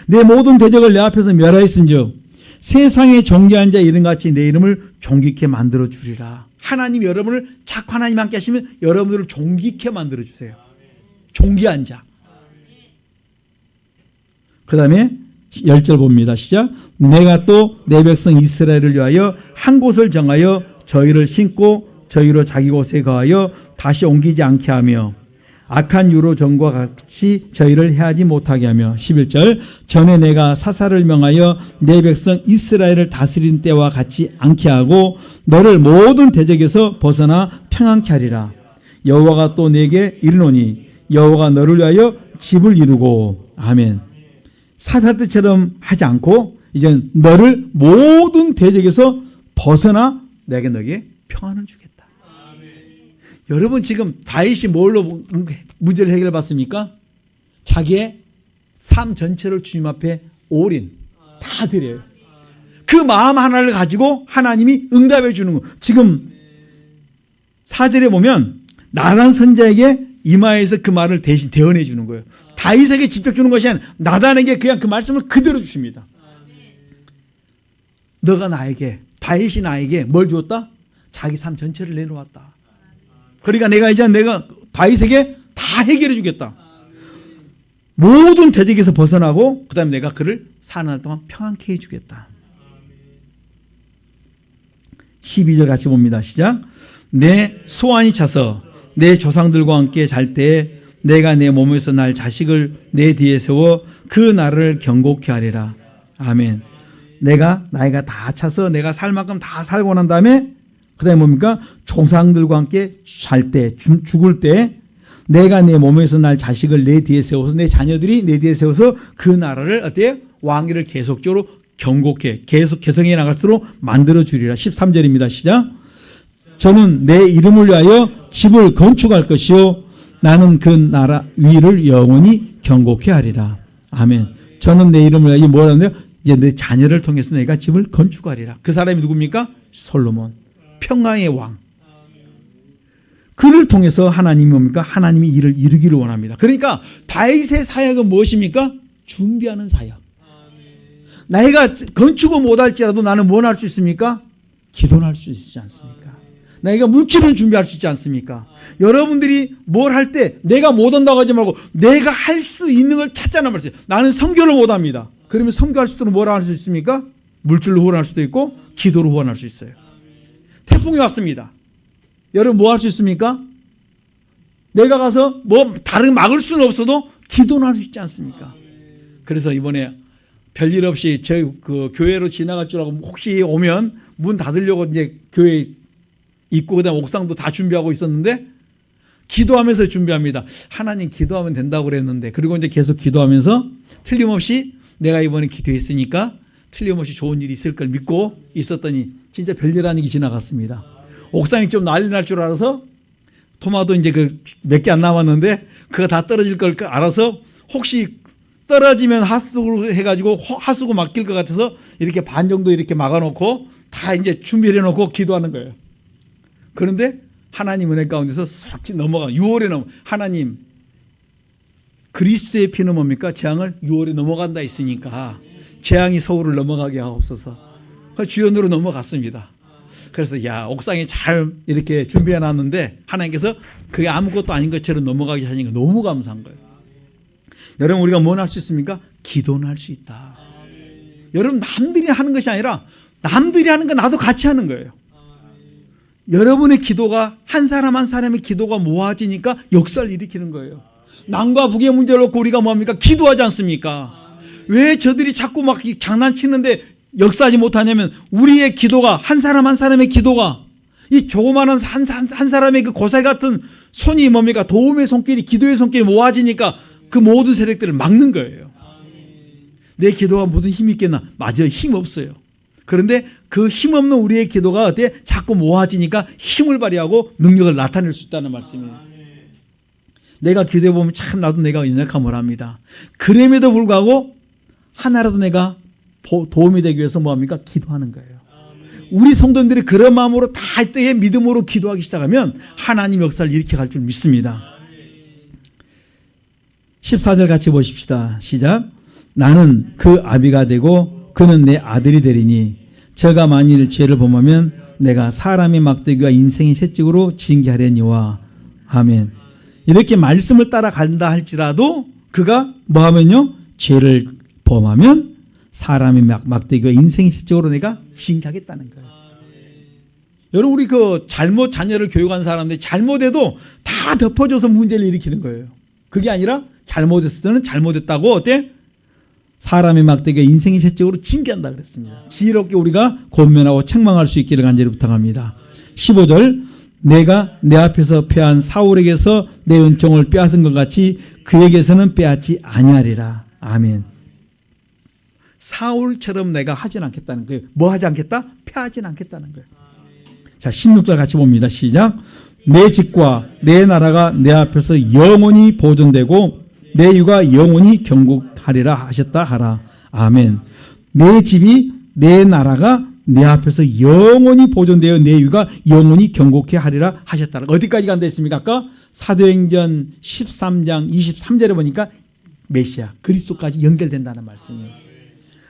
내 모든 대적을 내 앞에서 멸하였은즉 세상의 존귀한 자 이름같이 내 이름을 존귀케 만들어 주리라. 하나님 여러분을 자꾸 하나님 함께 하시면 여러분들을 존귀케 만들어 주세요. 존귀한 자. 그 다음에 10절 봅니다. 시작. 내가 또 내 백성 이스라엘을 위하여 한 곳을 정하여 저희를 심고 저희로 자기 곳에 거하여 다시 옮기지 않게 하며 악한 유로 전과 같이 저희를 해하지 못하게 하며 11절 전에 내가 사사를 명하여 내 백성 이스라엘을 다스린 때와 같이 않게 하고 너를 모든 대적에서 벗어나 평안케 하리라. 여호와가 또 내게 이르노니 여호와가 너를 위하여 집을 이루고. 아멘. 사사 때처럼 하지 않고 이제 너를 모든 대적에서 벗어나 내게 너에게 평안을 주겠다. 여러분 지금 다윗이 뭘로 문제를 해결받습니까? 자기의 삶 전체를 주님 앞에 올인 다 드려요. 그 마음 하나를 가지고 하나님이 응답해 주는 거. 지금 4절에 보면 나단 선지자에게 이마에서 그 말을 대신 대언해 주는 거예요. 다윗에게 직접 주는 것이 아니라 나단에게 그냥 그 말씀을 그대로 주십니다. 너가 나에게, 다윗이 나에게 뭘 주었다? 자기 삶 전체를 내놓았다. 그러니까 내가 다윗에게 다 해결해 주겠다. 모든 대적에서 벗어나고 그 다음에 내가 그를 사는 날 동안 평안케 해주겠다. 12절 같이 봅니다. 시작. 내 소환이 차서 내 조상들과 함께 잘 때에 내가 내 몸에서 날 자식을 내 뒤에 세워 그 나를 경고케 하리라. 아멘. 나이가 다 차서 내가 살 만큼 다 살고 난 다음에 그 다음에 뭡니까? 조상들과 함께 잘 때, 죽을 때 내가 내 몸에서 날 자식을 내 뒤에 세워서 내 자녀들이 내 뒤에 세워서 그 나라를 어때요? 왕위를 계속적으로 경고케 계속 개성해 나갈수록 만들어 주리라. 13절입니다. 시작. 저는 내 이름을 위하여 집을 건축할 것이요 나는 그 나라 위를 영원히 경고케 하리라. 아멘. 저는 내 이름을 위하여 뭘 하는데요? 이제 내 자녀를 통해서 내가 집을 건축하리라. 그 사람이 누굽니까? 솔로몬. 평강의 왕. 그를 통해서 하나님이 뭡니까? 하나님이 일을 이루기를 원합니다. 그러니까 다윗의 사역은 무엇입니까? 준비하는 사역. 내가 건축을 못할지라도 나는 뭘 할 수 있습니까? 기도를 할 수 있지 않습니까? 내가 물질은 준비할 수 있지 않습니까? 여러분들이 뭘 할 때 내가 못한다고 하지 말고 내가 할 수 있는 걸 찾자는 말이에요. 나는 선교를 못합니다. 그러면 선교할 수 있도록 뭘 할 수 있습니까? 물질로 후원할 수도 있고 기도로 후원할 수 있어요. 태풍이 왔습니다. 여러분 뭐 할 수 있습니까? 내가 가서 뭐 다른 막을 수는 없어도 기도는 할 수 있지 않습니까? 그래서 이번에 별일 없이 저희 그 교회로 지나갈 줄 알고 혹시 오면 문 닫으려고 이제 교회 입구 그다음 옥상도 다 준비하고 있었는데 기도하면서 준비합니다. 하나님 기도하면 된다고 그랬는데 그리고 이제 계속 기도하면서 틀림없이 내가 이번에 기도했으니까 틀림없이 좋은 일이 있을 걸 믿고 있었더니 진짜 별일 아니게 지나갔습니다. 옥상이 좀 난리 날 줄 알아서 토마토 이제 그 몇 개 안 남았는데 그거 다 떨어질 걸 알아서 혹시 떨어지면 하수구 해가지고 하수구 막힐 것 같아서 이렇게 반 정도 이렇게 막아놓고 다 이제 준비를 해놓고 기도하는 거예요. 그런데 하나님 은혜 가운데서 쏙 넘어가. 6월에 넘어. 하나님 그리스도의 피는 뭡니까? 재앙을 6월에 넘어간다 했으니까 재앙이 서울을 넘어가게 하옵소서. 주연으로 넘어갔습니다. 그래서 야 옥상에 잘 이렇게 준비해 놨는데 하나님께서 그게 아무것도 아닌 것처럼 넘어가게 하시니까 너무 감사한 거예요. 여러분 우리가 뭘 할 수 있습니까? 기도는 할 수 있다. 여러분 남들이 하는 것이 아니라 남들이 하는 거 나도 같이 하는 거예요. 여러분의 기도가 한 사람 한 사람의 기도가 모아지니까 역사를 일으키는 거예요. 남과 북의 문제를 놓고 우리가 뭐합니까? 기도하지 않습니까? 왜 저들이 자꾸 막 장난치는데 역사하지 못하냐면 우리의 기도가 한 사람 한 사람의 기도가 이 조그마한 한 사람의 그 고살 같은 손이 뭡니까? 도움의 손길이 기도의 손길이 모아지니까 그 모든 세력들을 막는 거예요. 내 기도가 무슨 힘이 있겠나? 맞아요. 힘 없어요. 그런데 그 힘없는 우리의 기도가 어때? 자꾸 모아지니까 힘을 발휘하고 능력을 나타낼 수 있다는 말씀이에요. 내가 기도해 보면 참 나도 내가 연약함을 합니다. 그럼에도 불구하고 하나라도 내가 도움이 되기 위해서 뭐합니까? 기도하는 거예요. 우리 성도님들이 그런 마음으로 다 때에 믿음으로 기도하기 시작하면 하나님 역사를 일으켜 갈 줄 믿습니다. 14절 같이 보십시다. 시작. 나는 그 아비가 되고 그는 내 아들이 되리니 저가 만일 죄를 범하면 내가 사람의 막대기와 인생의 채찍으로 징계하려니와. 아멘. 이렇게 말씀을 따라간다 할지라도 그가 뭐하면요? 죄를 범하면 사람의 막대기와 인생의 채찍으로 내가 징계하겠다는 거예요. 여러분 우리 그 잘못 자녀를 교육한 사람들이 잘못해도 다 덮어줘서 문제를 일으키는 거예요. 그게 아니라 잘못했을 때는 잘못했다고 어때? 사람의 막대기와 인생의 채찍으로 징계한다 그랬습니다. 지혜롭게 우리가 권면하고 책망할 수 있기를 간절히 부탁합니다. 15절 내가 내 앞에서 패한 사울에게서 내 은총을 빼앗은 것 같이 그에게서는 빼앗지 아니하리라. 아멘. 사울처럼 내가 하진 않겠다는 거예요. 뭐 하지 않겠다? 패하진 않겠다는 거예요. 자 16절 같이 봅니다. 시작. 내 집과 내 나라가 내 앞에서 영원히 보존되고 내 유가 영원히 경국하리라 하셨다 하라. 아멘. 내 집이 내 나라가 내 앞에서 영원히 보존되어 내 유가 영원히 경국해 하리라 하셨다. 어디까지 간다 했습니까? 아까 사도행전 13장 23절에 보니까 메시아 그리스도까지 연결된다는 말씀이에요.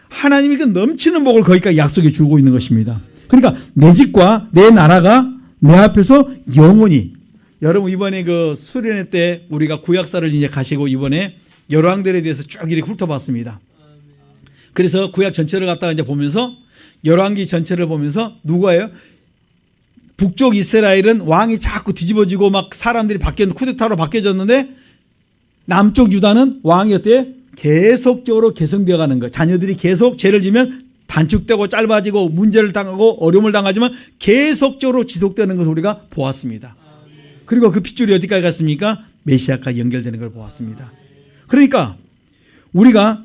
하나님이 그 넘치는 복을 거기까지 약속해 주고 있는 것입니다. 그러니까 내 집과 내 나라가 내 앞에서 영원히. 여러분 이번에 그 수련회 때 우리가 구약사를 이제 가시고 이번에 열왕들에 대해서 쭉 이렇게 훑어봤습니다. 그래서 구약 전체를 갖다가 이제 보면서 열왕기 전체를 보면서 누구예요? 북쪽 이스라엘은 왕이 자꾸 뒤집어지고 막 사람들이 쿠데타로 바뀌어졌는데 남쪽 유다는 왕이 어때요? 계속적으로 개성되어 가는 거예요. 자녀들이 계속 죄를 지면 단축되고 짧아지고 문제를 당하고 어려움을 당하지만 계속적으로 지속되는 것을 우리가 보았습니다. 그리고 그 핏줄이 어디까지 갔습니까? 메시아까지 연결되는 걸 보았습니다. 그러니까 우리가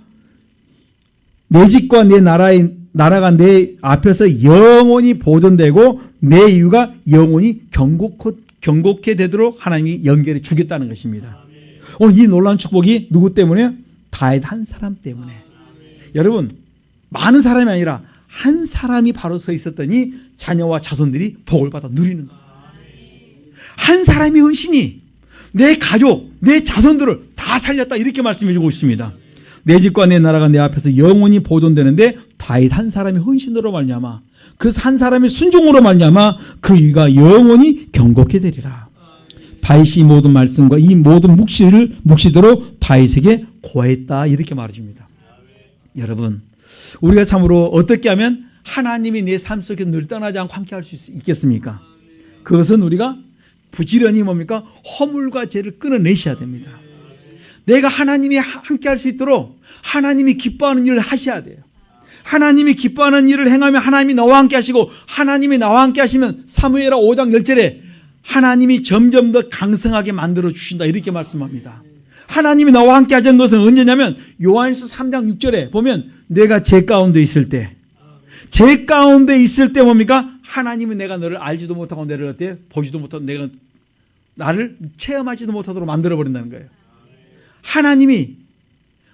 내 집과 내 나라가 내 앞에서 영원히 보존되고 내 이유가 영원히 경고케 되도록 하나님이 연결해 주겠다는 것입니다. 오늘 이 놀라운 축복이 누구 때문에? 다윗 한 사람 때문에. 여러분, 많은 사람이 아니라 한 사람이 바로 서 있었더니 자녀와 자손들이 복을 받아 누리는 거예요. 한 사람의 헌신이 내 가족, 내 자손들을 다 살렸다, 이렇게 말씀해 주고 있습니다. 내 집과 내 나라가 내 앞에서 영원히 보존되는데 다윗 한 사람의 헌신으로 말미암아, 그 한 사람의 순종으로 말미암아 그 위가 영원히 경고케 되리라. 다윗이 이 모든 말씀과 이 모든 묵시대로 다윗에게 고했다, 이렇게 말해줍니다. 여러분, 우리가 참으로 어떻게 하면 하나님이 내 삶 속에 늘 떠나지 않고 함께 할 수 있겠습니까? 그것은 우리가 부지런히 뭡니까? 허물과 죄를 끊어내셔야 됩니다. 내가 하나님이 함께 할 수 있도록 하나님이 기뻐하는 일을 하셔야 돼요. 하나님이 기뻐하는 일을 행하면 하나님이 나와 함께 하시고, 하나님이 나와 함께 하시면 사무엘하 5장 10절에 하나님이 점점 더 강성하게 만들어 주신다, 이렇게 말씀합니다. 하나님이 나와 함께 하자는 것은 언제냐면 요한일서 3장 6절에 보면 내가 제 가운데 있을 때 뭡니까? 하나님은 내가 너를 알지도 못하고 너를 어때? 보지도 못하고 내가 나를 체험하지도 못하도록 만들어버린다는 거예요. 하나님이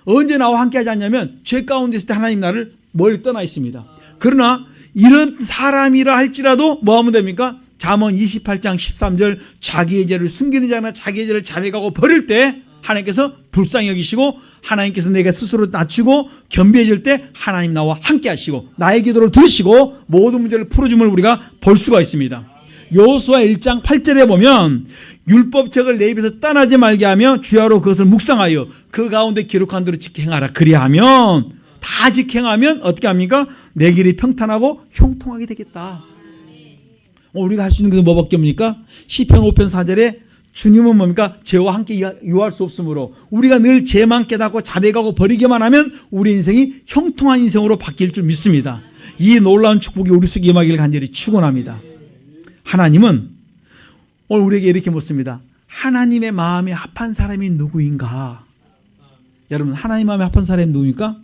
언제 나와 함께 하지 않냐면 죄 가운데 있을 때 하나님 나를 멀리 떠나 있습니다. 그러나 이런 사람이라 할지라도 뭐 하면 됩니까? 잠언 28장 13절 자기의 죄를 숨기는 자나 자기의 죄를 자백하고 버릴 때 하나님께서 불쌍히 여기시고, 하나님께서 내가 스스로 낮추고 겸비해질 때 하나님 나와 함께 하시고 나의 기도를 들으시고 모든 문제를 풀어줌을 우리가 볼 수가 있습니다. 여호수아 1장 8절에 보면 율법책을 내 입에서 떠나지 말게 하며 주야로 그것을 묵상하여 그 가운데 기록한 대로 지켜행하라. 그리하면, 다 지켜행하면 어떻게 합니까? 내 길이 평탄하고 형통하게 되겠다. 우리가 할 수 있는 것은 뭐밖에 없습니까? 시편 5편 4절에 주님은 뭡니까? 죄와 함께 유할 수 없으므로 우리가 늘 죄만 깨닫고 자백하고 버리기만 하면 우리 인생이 형통한 인생으로 바뀔 줄 믿습니다. 이 놀라운 축복이 우리 속에 임하기를 간절히 축원합니다. 하나님은 오늘 우리에게 이렇게 묻습니다. 하나님의 마음에 합한 사람이 누구인가? 여러분, 하나님 마음에 합한 사람이 누구입니까?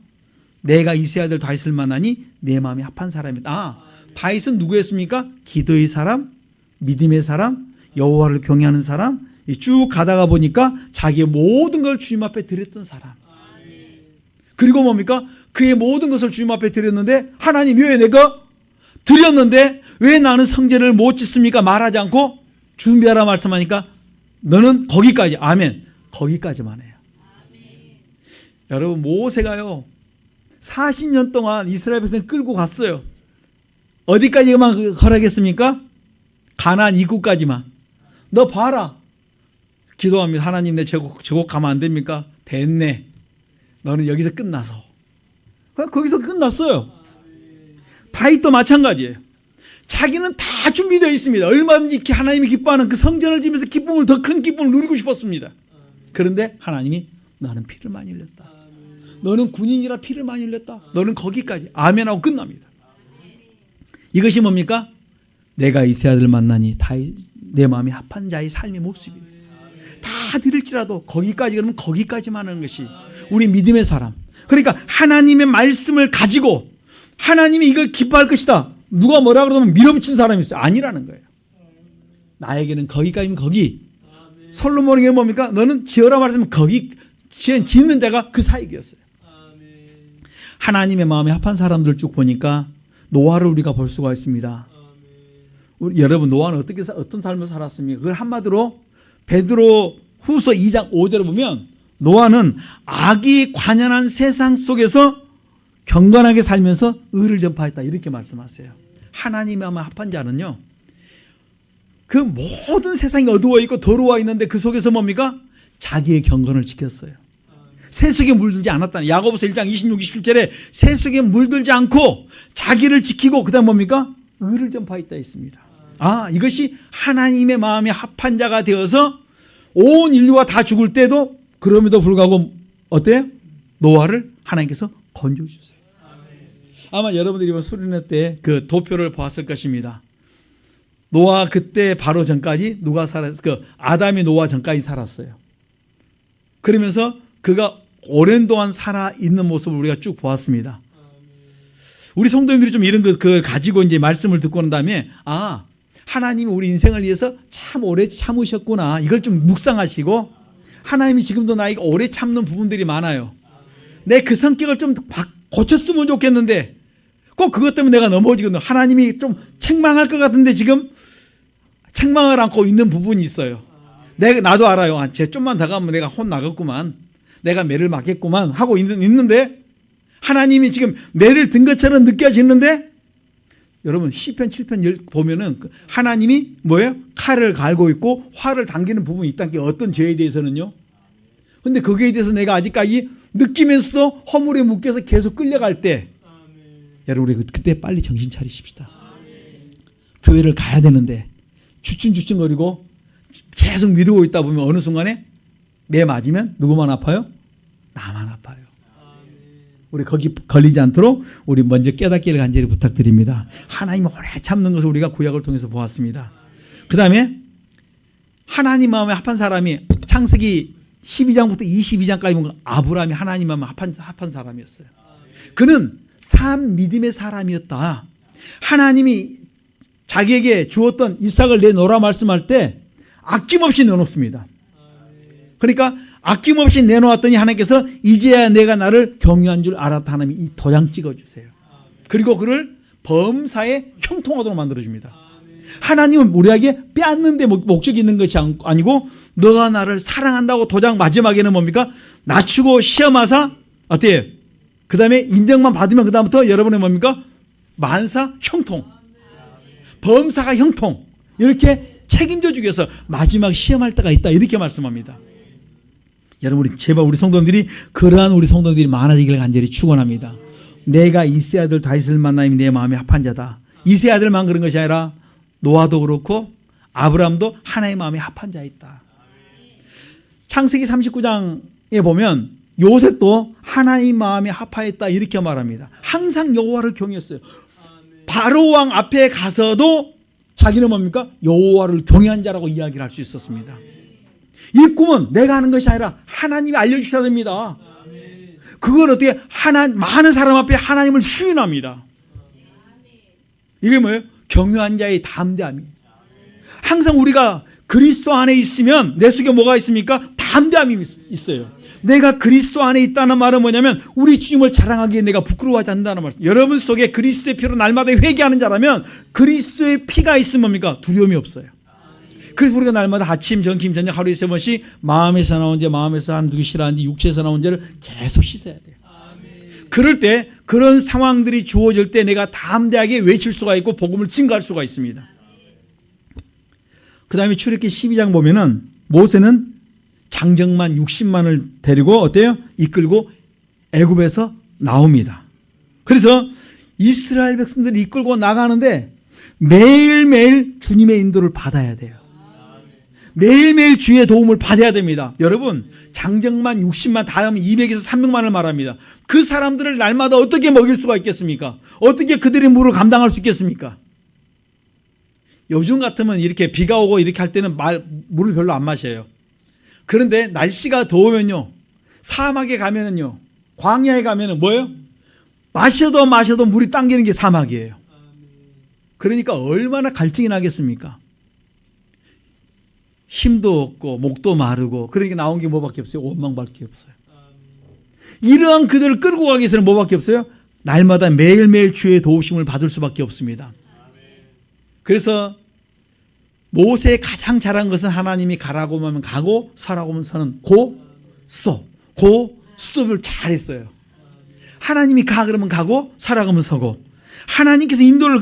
내가 있어야 될 다윗을 만나니 내 마음에 합한 사람이다. 다윗은 누구였습니까? 기도의 사람, 믿음의 사람, 여호와를 경외하는 사람, 쭉 가다가 보니까 자기의 모든 걸 주님 앞에 드렸던 사람. 그리고 뭡니까? 그의 모든 것을 주님 앞에 드렸는데 하나님, 왜 내가 드렸는데 왜 나는 성제를 못 짓습니까? 말하지 않고 준비하라 말씀하니까 너는 거기까지, 아멘, 거기까지만 해요. 여러분, 모세가요 40년 동안 이스라엘 백성 끌고 갔어요. 어디까지만 허락했습니까? 가나안 입구까지만. 너 봐라. 기도합니다. 하나님, 내 저곳 가면 안 됩니까? 됐네. 너는 여기서 끝나서. 거기서 끝났어요. 다윗도 마찬가지예요. 자기는 다 준비되어 있습니다. 얼마든지 하나님이 기뻐하는 그 성전을 지면서 기쁨을, 더 큰 기쁨을 누리고 싶었습니다. 그런데 하나님이 너는 피를 많이 흘렸다. 너는 군인이라 피를 많이 흘렸다. 너는 거기까지. 아멘하고 끝납니다. 이것이 뭡니까? 내가 있어야 될 만나니 다윗, 내 마음이 합한 자의 삶의 모습입니다. 다 들을지라도 거기까지, 그러면 거기까지만 하는 것이 우리 믿음의 사람. 그러니까 하나님의 말씀을 가지고 하나님이 이걸 기뻐할 것이다. 누가 뭐라 그러면 밀어붙인 사람이 있어요. 아니라는 거예요. 나에게는 거기까지면 거기. 솔로몬에게는 뭡니까? 너는 지어라 말했으면 거기, 짓는 자가 그 사익이었어요. 하나님의 마음에 합한 사람들 쭉 보니까 노아를 우리가 볼 수가 있습니다. 여러분, 노아는 어떤 삶을 살았습니까? 그걸 한마디로 베드로 후서 2장 5절에 보면 노아는 악이 관연한 세상 속에서 경건하게 살면서 의를 전파했다, 이렇게 말씀하세요. 하나님의 마음에 합한 자는요, 그 모든 세상이 어두워 있고 더러워 있는데 그 속에서 뭡니까? 자기의 경건을 지켰어요. 세속에 물들지 않았다는, 야고보서 1장 26, 27절에 세속에 물들지 않고 자기를 지키고 그 다음 뭡니까? 의를 전파했다 했습니다. 이것이 하나님의 마음에 합한 자가 되어서 온 인류가 다 죽을 때도 그럼에도 불구하고 어때요? 노아를 하나님께서 건져주세요. 아마 여러분들이 수련회 때 그 도표를 보았을 것입니다. 노아 그때 바로 전까지 누가 살았어요? 아담이 노아 전까지 살았어요. 그러면서 그가 오랜 동안 살아 있는 모습을 우리가 쭉 보았습니다. 우리 성도님들이 좀 이런 그걸 가지고 이제 말씀을 듣고 난 다음에 하나님이 우리 인생을 위해서 참 오래 참으셨구나. 이걸 좀 묵상하시고 하나님이 지금도 나에게 오래 참는 부분들이 많아요. 내 그 성격을 좀 고쳤으면 좋겠는데 꼭 그것 때문에 내가 넘어지거든요. 하나님이 좀 책망할 것 같은데 지금 책망을 안고 있는 부분이 있어요. 나도 알아요. 쟤 좀만 더 가면 내가 혼 나겠구만. 내가 매를 맞겠구만 하고 있는데 하나님이 지금 매를 든 것처럼 느껴지는데 여러분 시편 7편 보면은 하나님이 뭐예요? 칼을 갈고 있고 활을 당기는 부분이 있다는 게 어떤 죄에 대해서는요. 근데 거기에 대해서 내가 아직까지 느끼면서 허물에 묶여서 계속 끌려갈 때 여러분 우리 그때 빨리 정신 차리십시다. 교회를 가야 되는데 주춤주춤거리고 계속 미루고 있다 보면 어느 순간에 매 맞으면 누구만 아파요? 나만 아파요. 우리 거기 걸리지 않도록 우리 먼저 깨닫기를 간절히 부탁드립니다. 하나님 오래 참는 것을 우리가 구약을 통해서 보았습니다. 그 다음에 하나님 마음에 합한 사람이 창세기 12장부터 22장까지 보면 아브라함이 하나님 마음에 합한 사람이었어요. 그는 산 믿음의 사람이었다. 하나님이 자기에게 주었던 이삭을 내놓으라 말씀할 때 아낌없이 내놓습니다. 그러니까 아낌없이 내놓았더니 하나님께서 이제야 내가 나를 경유한 줄 알았다. 하나님이 이 도장 찍어주세요. 그리고 그를 범사에 형통하도록 만들어줍니다. 하나님은 우리에게 빼앗는 데 목적이 있는 것이 아니고 너가 나를 사랑한다고 도장 마지막에는 뭡니까? 낮추고 시험하사 어때요? 그 다음에 인정만 받으면 그 다음부터 여러분의 뭡니까? 만사 형통, 범사가 형통, 이렇게 책임져 주기 위해서 마지막 시험할 때가 있다, 이렇게 말씀합니다. 여러분 제발 우리 성도님들이 그러한 우리 성도들이 많아지기를 간절히 축원합니다. 내가 이세 아들 다윗을 만나면 내 마음에 합한 자다. 이세 아들만 그런 것이 아니라 노아도 그렇고 아브라함도 하나님의 마음에 합한 자였다. 창세기 39장에 보면 요셉도 하나님 마음에 합하였다 이렇게 말합니다. 항상 여호와를 경외했어요. 바로 왕 앞에 가서도 자기는 뭡니까? 여호와를 경외한 자라고 이야기를 할 수 있었습니다. 이 꿈은 내가 하는 것이 아니라 하나님이 알려주셔야 됩니다. 그걸 어떻게 많은 사람 앞에 하나님을 수인합니다. 이게 뭐예요? 경외한 자의 담대함이. 항상 우리가 그리스도 안에 있으면 내 속에 뭐가 있습니까? 담대함이 있어요. 내가 그리스도 안에 있다는 말은 뭐냐면 우리 주님을 자랑하기에 내가 부끄러워하지 않는다는 말씀. 여러분 속에 그리스도의 피로 날마다 회개하는 자라면 그리스도의 피가 있으면 뭡니까? 두려움이 없어요. 그래서 우리가 날마다 아침, 점심, 저녁 하루에 3번씩 마음에서 나온 죄, 마음에서 한두 개 싫어하는 죄, 육체에서 나온 죄를 계속 씻어야 돼요. 그럴 때 그런 상황들이 주어질 때 내가 담대하게 외칠 수가 있고 복음을 증거할 수가 있습니다. 그 다음에 출애굽기 12장 보면은 모세는 장정만 60만을 데리고 어때요? 이끌고 애굽에서 나옵니다. 그래서 이스라엘 백성들을 이끌고 나가는데 매일매일 주님의 인도를 받아야 돼요. 매일매일 주의 도움을 받아야 됩니다. 여러분 장정만 60만 다 하면 200에서 300만을 말합니다. 그 사람들을 날마다 어떻게 먹일 수가 있겠습니까? 어떻게 그들의 물을 감당할 수 있겠습니까? 요즘 같으면 이렇게 비가 오고 이렇게 할 때는 물을 별로 안 마셔요. 그런데 날씨가 더우면요, 사막에 가면은요, 광야에 가면은 뭐예요? 마셔도 물이 당기는 게 사막이에요. 그러니까 얼마나 갈증이 나겠습니까? 힘도 없고 목도 마르고 그러니까 나온 게 뭐밖에 없어요? 원망밖에 없어요. 이러한 그들을 끌고 가기 위해서는 뭐밖에 없어요? 날마다 매일매일 주의 도우심을 받을 수밖에 없습니다. 그래서 모세의 가장 잘한 것은 하나님이 가라고 하면 가고 서라고 하면 서는 고수업을 잘했어요. 하나님이 가 그러면 가고 서라고 하면 서고, 하나님께서 인도를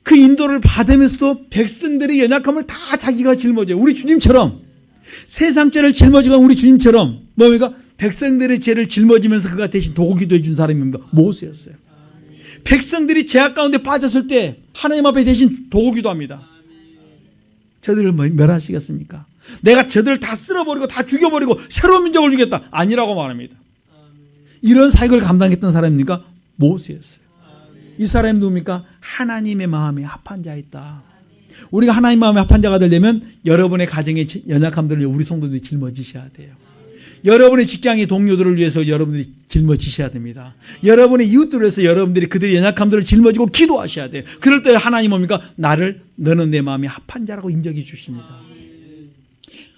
그 인도를 받으면서 백성들의 연약함을 다 자기가 짊어져요. 우리 주님처럼 세상 죄를 짊어지고 우리 주님처럼 뭡니까? 백성들의 죄를 짊어지면서 그가 대신 도구기도 해준 사람이 뭡니까? 모세였어요. 백성들이 죄악 가운데 빠졌을 때 하나님 앞에 대신 도구기도 합니다. 저들을 멸하시겠습니까? 내가 저들을 다 쓸어버리고 다 죽여버리고 새로운 민족을 주겠다. 아니라고 말합니다. 이런 사역을 감당했던 사람입니까? 모세였어요. 이 사람이 누굽니까? 하나님의 마음에 합한 자였다. 우리가 하나님 마음에 합한 자가 되려면 여러분의 가정의 연약함들을 우리 성도들이 짊어지셔야 돼요. 여러분의 직장의 동료들을 위해서 여러분들이 짊어지셔야 됩니다. 여러분의 이웃들을 위해서 여러분들이 그들의 연약함들을 짊어지고 기도하셔야 돼요. 그럴 때 하나님 뭡니까? 너는 내 마음에 합한 자라고 인정해 주십니다.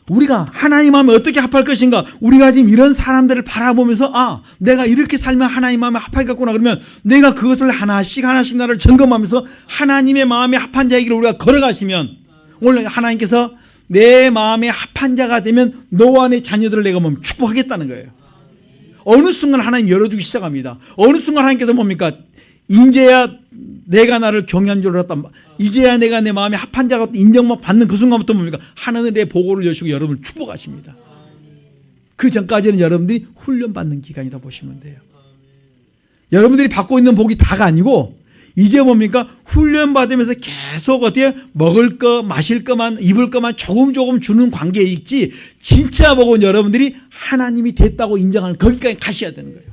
우리가 하나님 마음에 어떻게 합할 것인가? 우리가 지금 이런 사람들을 바라보면서 내가 이렇게 살면 하나님 마음에 합하겠구나. 그러면 내가 그것을 하나씩 나를 점검하면서 하나님의 마음에 합한 자의 길을 우리가 걸어가시면 오늘 하나님께서 내 마음에 합한 자가 되면 너와 내 자녀들을 내가 축복하겠다는 거예요. 어느 순간 하나님 열어주기 시작합니다. 어느 순간 하나님께서 뭡니까? 이제야 내가 나를 경외한 줄 알았다. 이제야 내가 내 마음에 합한 자가 인정만 받는 그 순간부터 뭡니까? 하나님의 보고를 여시고 여러분을 축복하십니다. 그 전까지는 여러분들이 훈련받는 기간이다 보시면 돼요. 여러분들이 받고 있는 복이 다가 아니고 이제 뭡니까? 훈련받으면서 계속 어떻게 먹을 거, 마실 거만, 입을 거만 조금 주는 관계에 있지 진짜 복은 여러분들이 하나님이 됐다고 인정하는 거기까지 가셔야 되는 거예요.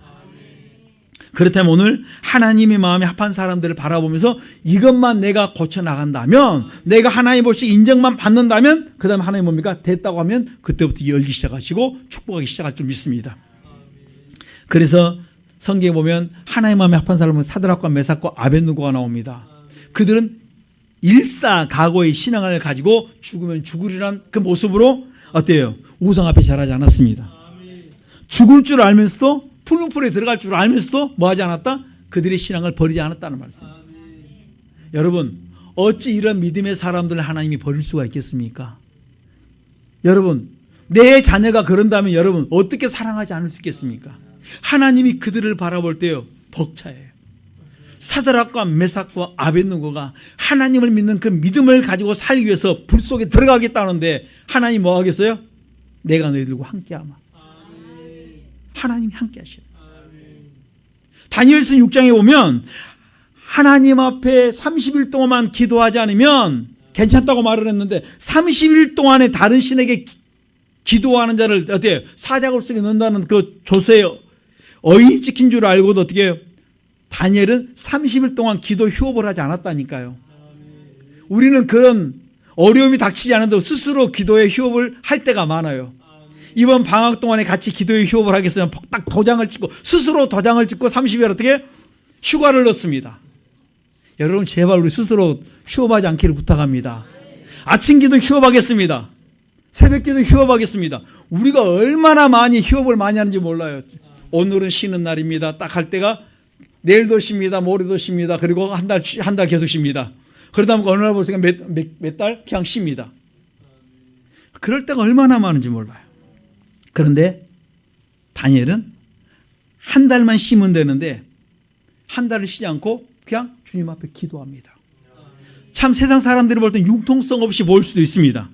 그렇다면 오늘 하나님의 마음에 합한 사람들을 바라보면서 이것만 내가 고쳐나간다면 내가 하나님 보시 인정만 받는다면 그 다음에 하나님 뭡니까? 됐다고 하면 그때부터 열기 시작하시고 축복하기 시작할 줄 믿습니다. 그래서 성경에 보면 하나님 마음에 합한 사람은 사드락과 메삭과 아벳느고가 나옵니다. 그들은 일사각오의 신앙을 가지고 죽으면 죽으리란 그 모습으로 어때요? 우상 앞에 절하지 않았습니다. 죽을 줄 알면서도 풀무불에 들어갈 줄 알면서도 뭐하지 않았다? 그들의 신앙을 버리지 않았다는 말씀입니다. 여러분 어찌 이런 믿음의 사람들을 하나님이 버릴 수가 있겠습니까? 여러분 내 자녀가 그런다면 여러분 어떻게 사랑하지 않을 수 있겠습니까? 하나님이 그들을 바라볼 때요 벅차예요. 사드락과 메삭과 아벳느고가 하나님을 믿는 그 믿음을 가지고 살기 위해서 불 속에 들어가겠다는데 하나님 뭐 하겠어요? 내가 너희들과 함께하마. 하나님이 함께 하셔요. 다니엘서 6장에 보면 하나님 앞에 30일 동안만 기도하지 않으면 괜찮다고 말을 했는데 30일 동안에 다른 신에게 기도하는 자를 어때요? 사자굴 속에 넣는다는 그 조서에 어이 찍힌 줄 알고도 어떻게 해요? 다니엘은 30일 동안 기도 휴업을 하지 않았다니까요. 우리는 그런 어려움이 닥치지 않아도 스스로 기도에 휴업을 할 때가 많아요. 이번 방학 동안에 같이 기도에 휴업을 하겠으면 딱 도장을 찍고 스스로 도장을 찍고 30일 어떻게 휴가를 넣습니다. 여러분 제발 우리 스스로 휴업하지 않기를 부탁합니다. 아침 기도 휴업하겠습니다. 새벽 기도 휴업하겠습니다. 우리가 얼마나 많이 휴업을 많이 하는지 몰라요. 오늘은 쉬는 날입니다. 딱 할 때가 내일도 쉽니다. 모레도 쉽니다. 그리고 한 달 계속 쉽니다. 그러다 보니까 어느 날 보니까 몇 달 그냥 쉽니다. 그럴 때가 얼마나 많은지 몰라요. 그런데 다니엘은 한 달만 쉬면 되는데 한 달을 쉬지 않고 그냥 주님 앞에 기도합니다. 참 세상 사람들이 볼 땐 융통성 없이 보일 수도 있습니다.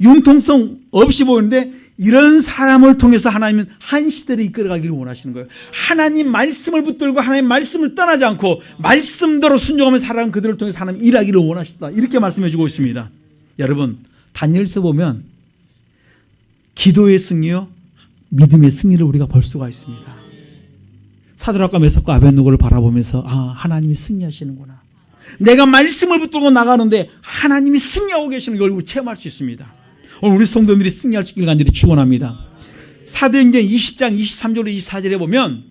융통성 없이 보이는데 이런 사람을 통해서 하나님은 한 시대를 이끌어가기를 원하시는 거예요. 하나님 말씀을 붙들고 하나님 말씀을 떠나지 않고 말씀대로 순종하며 살아가는 그들을 통해서 하나님 일하기를 원하시다. 이렇게 말씀해 주고 있습니다. 여러분 다니엘서 보면 기도의 승리요 믿음의 승리를 우리가 볼 수가 있습니다. 사드락과 메삭과 아벳느고를 바라보면서 하나님이 승리하시는구나. 내가 말씀을 붙들고 나가는데 하나님이 승리하고 계시는 걸 체험할 수 있습니다. 오늘 우리 성도님들이 승리할 수 있길 간절히 축원합니다. 사도행전 20장 23절로 24절에 보면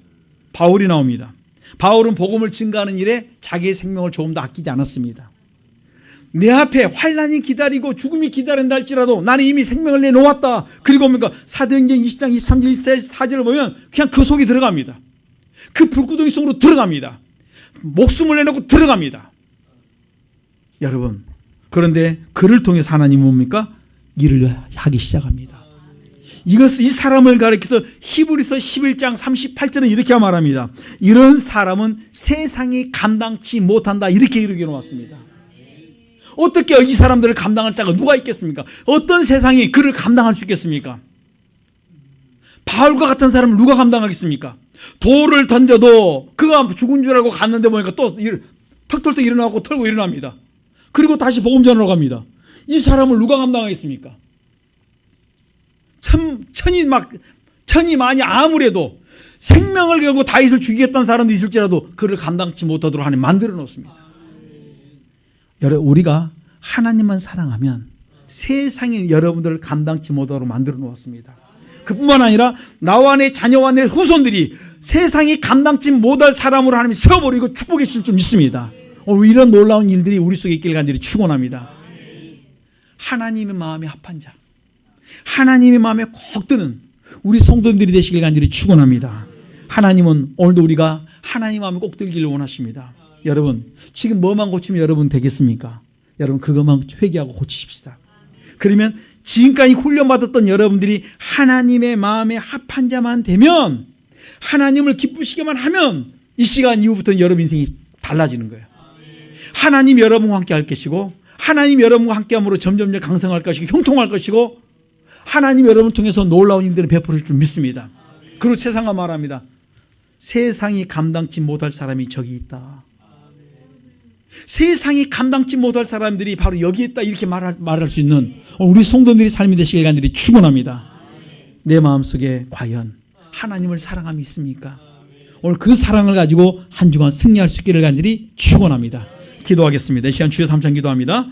바울이 나옵니다. 바울은 복음을 증거하는 일에 자기의 생명을 조금 더 아끼지 않았습니다. 내 앞에 환난이 기다리고 죽음이 기다린다 할지라도 나는 이미 생명을 내놓았다. 그리고 뭡니까? 사도행전 20장 23절 24절을 보면 그냥 그 속에 들어갑니다. 그 불구덩이 속으로 들어갑니다. 목숨을 내놓고 들어갑니다. 여러분 그런데 그를 통해서 하나님은 뭡니까? 일을 하기 시작합니다. 이 사람을 가리켜서 히브리서 11장 38절은 이렇게 말합니다. 이런 사람은 세상이 감당치 못한다. 이렇게 이르게 놓았습니다. 어떻게 이 사람들을 감당할 자가 누가 있겠습니까? 어떤 세상이 그를 감당할 수 있겠습니까? 바울과 같은 사람을 누가 감당하겠습니까? 돌을 던져도 그가 죽은 줄 알고 갔는데 보니까 또 턱털도 일어나고 털고 일어납니다. 그리고 다시 복음 전하러 갑니다. 이 사람을 누가 감당하겠습니까? 천이 많이 아무래도 생명을 걸고 다윗을 죽이겠다는 사람도 있을지라도 그를 감당치 못하도록 하나님 만들어 놓습니다. 여러분 우리가 하나님만 사랑하면 세상에 여러분들을 감당치 못하도록 만들어 놓았습니다. 그뿐만 아니라 나와 내 자녀와 내 후손들이 세상이 감당치 못할 사람으로 하나님이 세워버리고 축복해 주실 줄 믿습니다. 이런 놀라운 일들이 우리 속에 있길 간절히 축원합니다. 하나님의 마음에 합한 자, 하나님의 마음에 꼭 드는 우리 성도님들이 되시길 간절히 축원합니다. 하나님은 오늘도 우리가 하나님 마음에 꼭 들기를 원하십니다. 여러분, 지금 뭐만 고치면 여러분 되겠습니까? 여러분, 그것만 회개하고 고치십시다. 그러면 지금까지 훈련받았던 여러분들이 하나님의 마음에 합한 자만 되면, 하나님을 기쁘시게만 하면 이 시간 이후부터는 여러분 인생이 달라지는 거예요. 하나님 여러분과 함께 할 것이고, 하나님 여러분과 함께함으로 점점 강성할 것이고 형통할 것이고, 하나님 여러분을 통해서 놀라운 일들을 베풀을 줄 믿습니다. 그리고 세상과 말합니다. 세상이 감당치 못할 사람이 저기 있다. 세상이 감당치 못할 사람들이 바로 여기 있다, 이렇게 말할 수 있는 우리 성도들이 삶이 되시길 간절히 축원합니다. 내 마음속에 과연 하나님을 사랑함이 있습니까? 오늘 그 사랑을 가지고 한 주간 승리할 수 있기를 간절히 축원합니다. 기도하겠습니다. 이 시간 주여 3천 기도합니다.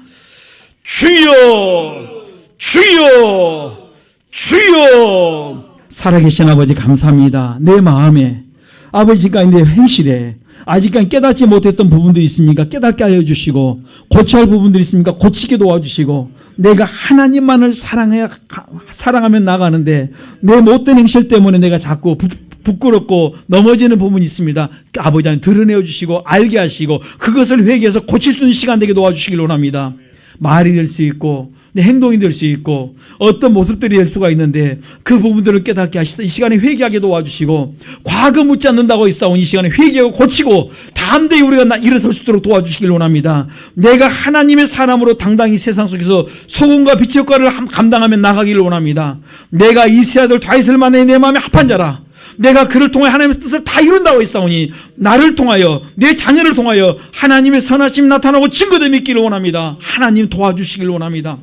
주여, 주여, 주여. 살아계신 아버지 감사합니다. 내 마음에 아버지가 내 행실에 아직까지 깨닫지 못했던 부분들이 있습니까? 깨닫게 하여 주시고, 고쳐야 할 부분들이 있습니까? 고치게 도와주시고, 내가 하나님만을 사랑하면 나가는데 내 못된 행실 때문에 내가 자꾸 부끄럽고 넘어지는 부분이 있습니다. 아버지 하나님 드러내어 주시고 알게 하시고 그것을 회개해서 고칠 수 있는 시간 되게 도와주시길 원합니다. 말이 될 수 있고 내 행동이 될 수 있고 어떤 모습들이 될 수가 있는데 그 부분들을 깨닫게 하시서 이 시간에 회개하게 도와주시고, 과거 묻지 않는다고 있사오니 이 시간에 회개하고 고치고 담대히 우리가 일어설 수 있도록 도와주시길 원합니다. 내가 하나님의 사람으로 당당히 세상 속에서 소금과 빛의 역할을 감당하며 나가기를 원합니다. 내가 이세 아들 다윗을 만나니 내 마음에 합한 자라. 내가 그를 통해 하나님의 뜻을 다 이룬다고 했사오니 나를 통하여 내 자녀를 통하여 하나님의 선하심이 나타나고 증거됨이 믿기를 원합니다. 하나님 도와주시길 원합니다.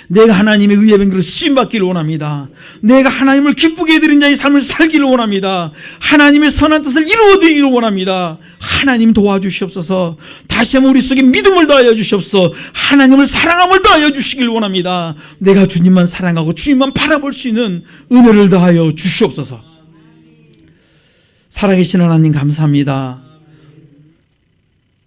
내가 하나님의 의의 뱅그로 쓰임받기를 원합니다. 내가 하나님을 기쁘게 해드린 자의 삶을 살기를 원합니다. 하나님의 선한 뜻을 이루어드리기를 원합니다. 하나님 도와주시옵소서. 다시 한번 우리 속에 믿음을 더하여 주시옵소서. 하나님을 사랑함을 더하여 주시길 원합니다. 내가 주님만 사랑하고 주님만 바라볼 수 있는 은혜를 더하여 주시옵소서. 살아계신 하나님 감사합니다.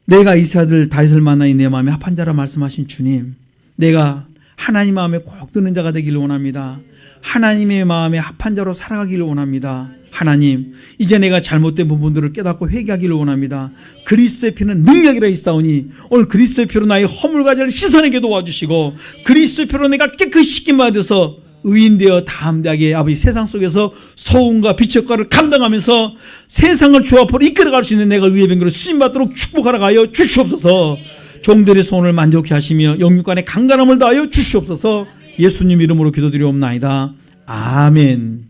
내가 이세 아들 다윗을 만나니 내 마음에 합한 자라 말씀하신 주님, 내가 하나님 마음에 꼭 드는 자가 되기를 원합니다. 하나님의 마음에 합한 자로 살아가기를 원합니다. 하나님, 이제 내가 잘못된 부분들을 깨닫고 회개하기를 원합니다. 그리스도의 피는 능력이라 있사오니 오늘 그리스도의 피로 나의 허물과 죄를 씻어내게 도와주시고, 그리스도의 피로 내가 깨끗이 씻김 받아서 의인되어 담대하게 아버지 세상 속에서 소음과 빛의 역할을 감당하면서 세상을 주 앞으로 이끌어갈 수 있는 내가 의의 뱅그로 쓰임받도록 축복하라 하여 주시옵소서. 종들의 소원을 만족케 하시며 영육간의 강건함을 다하여 주시옵소서. 예수님 이름으로 기도드리옵나이다. 아멘.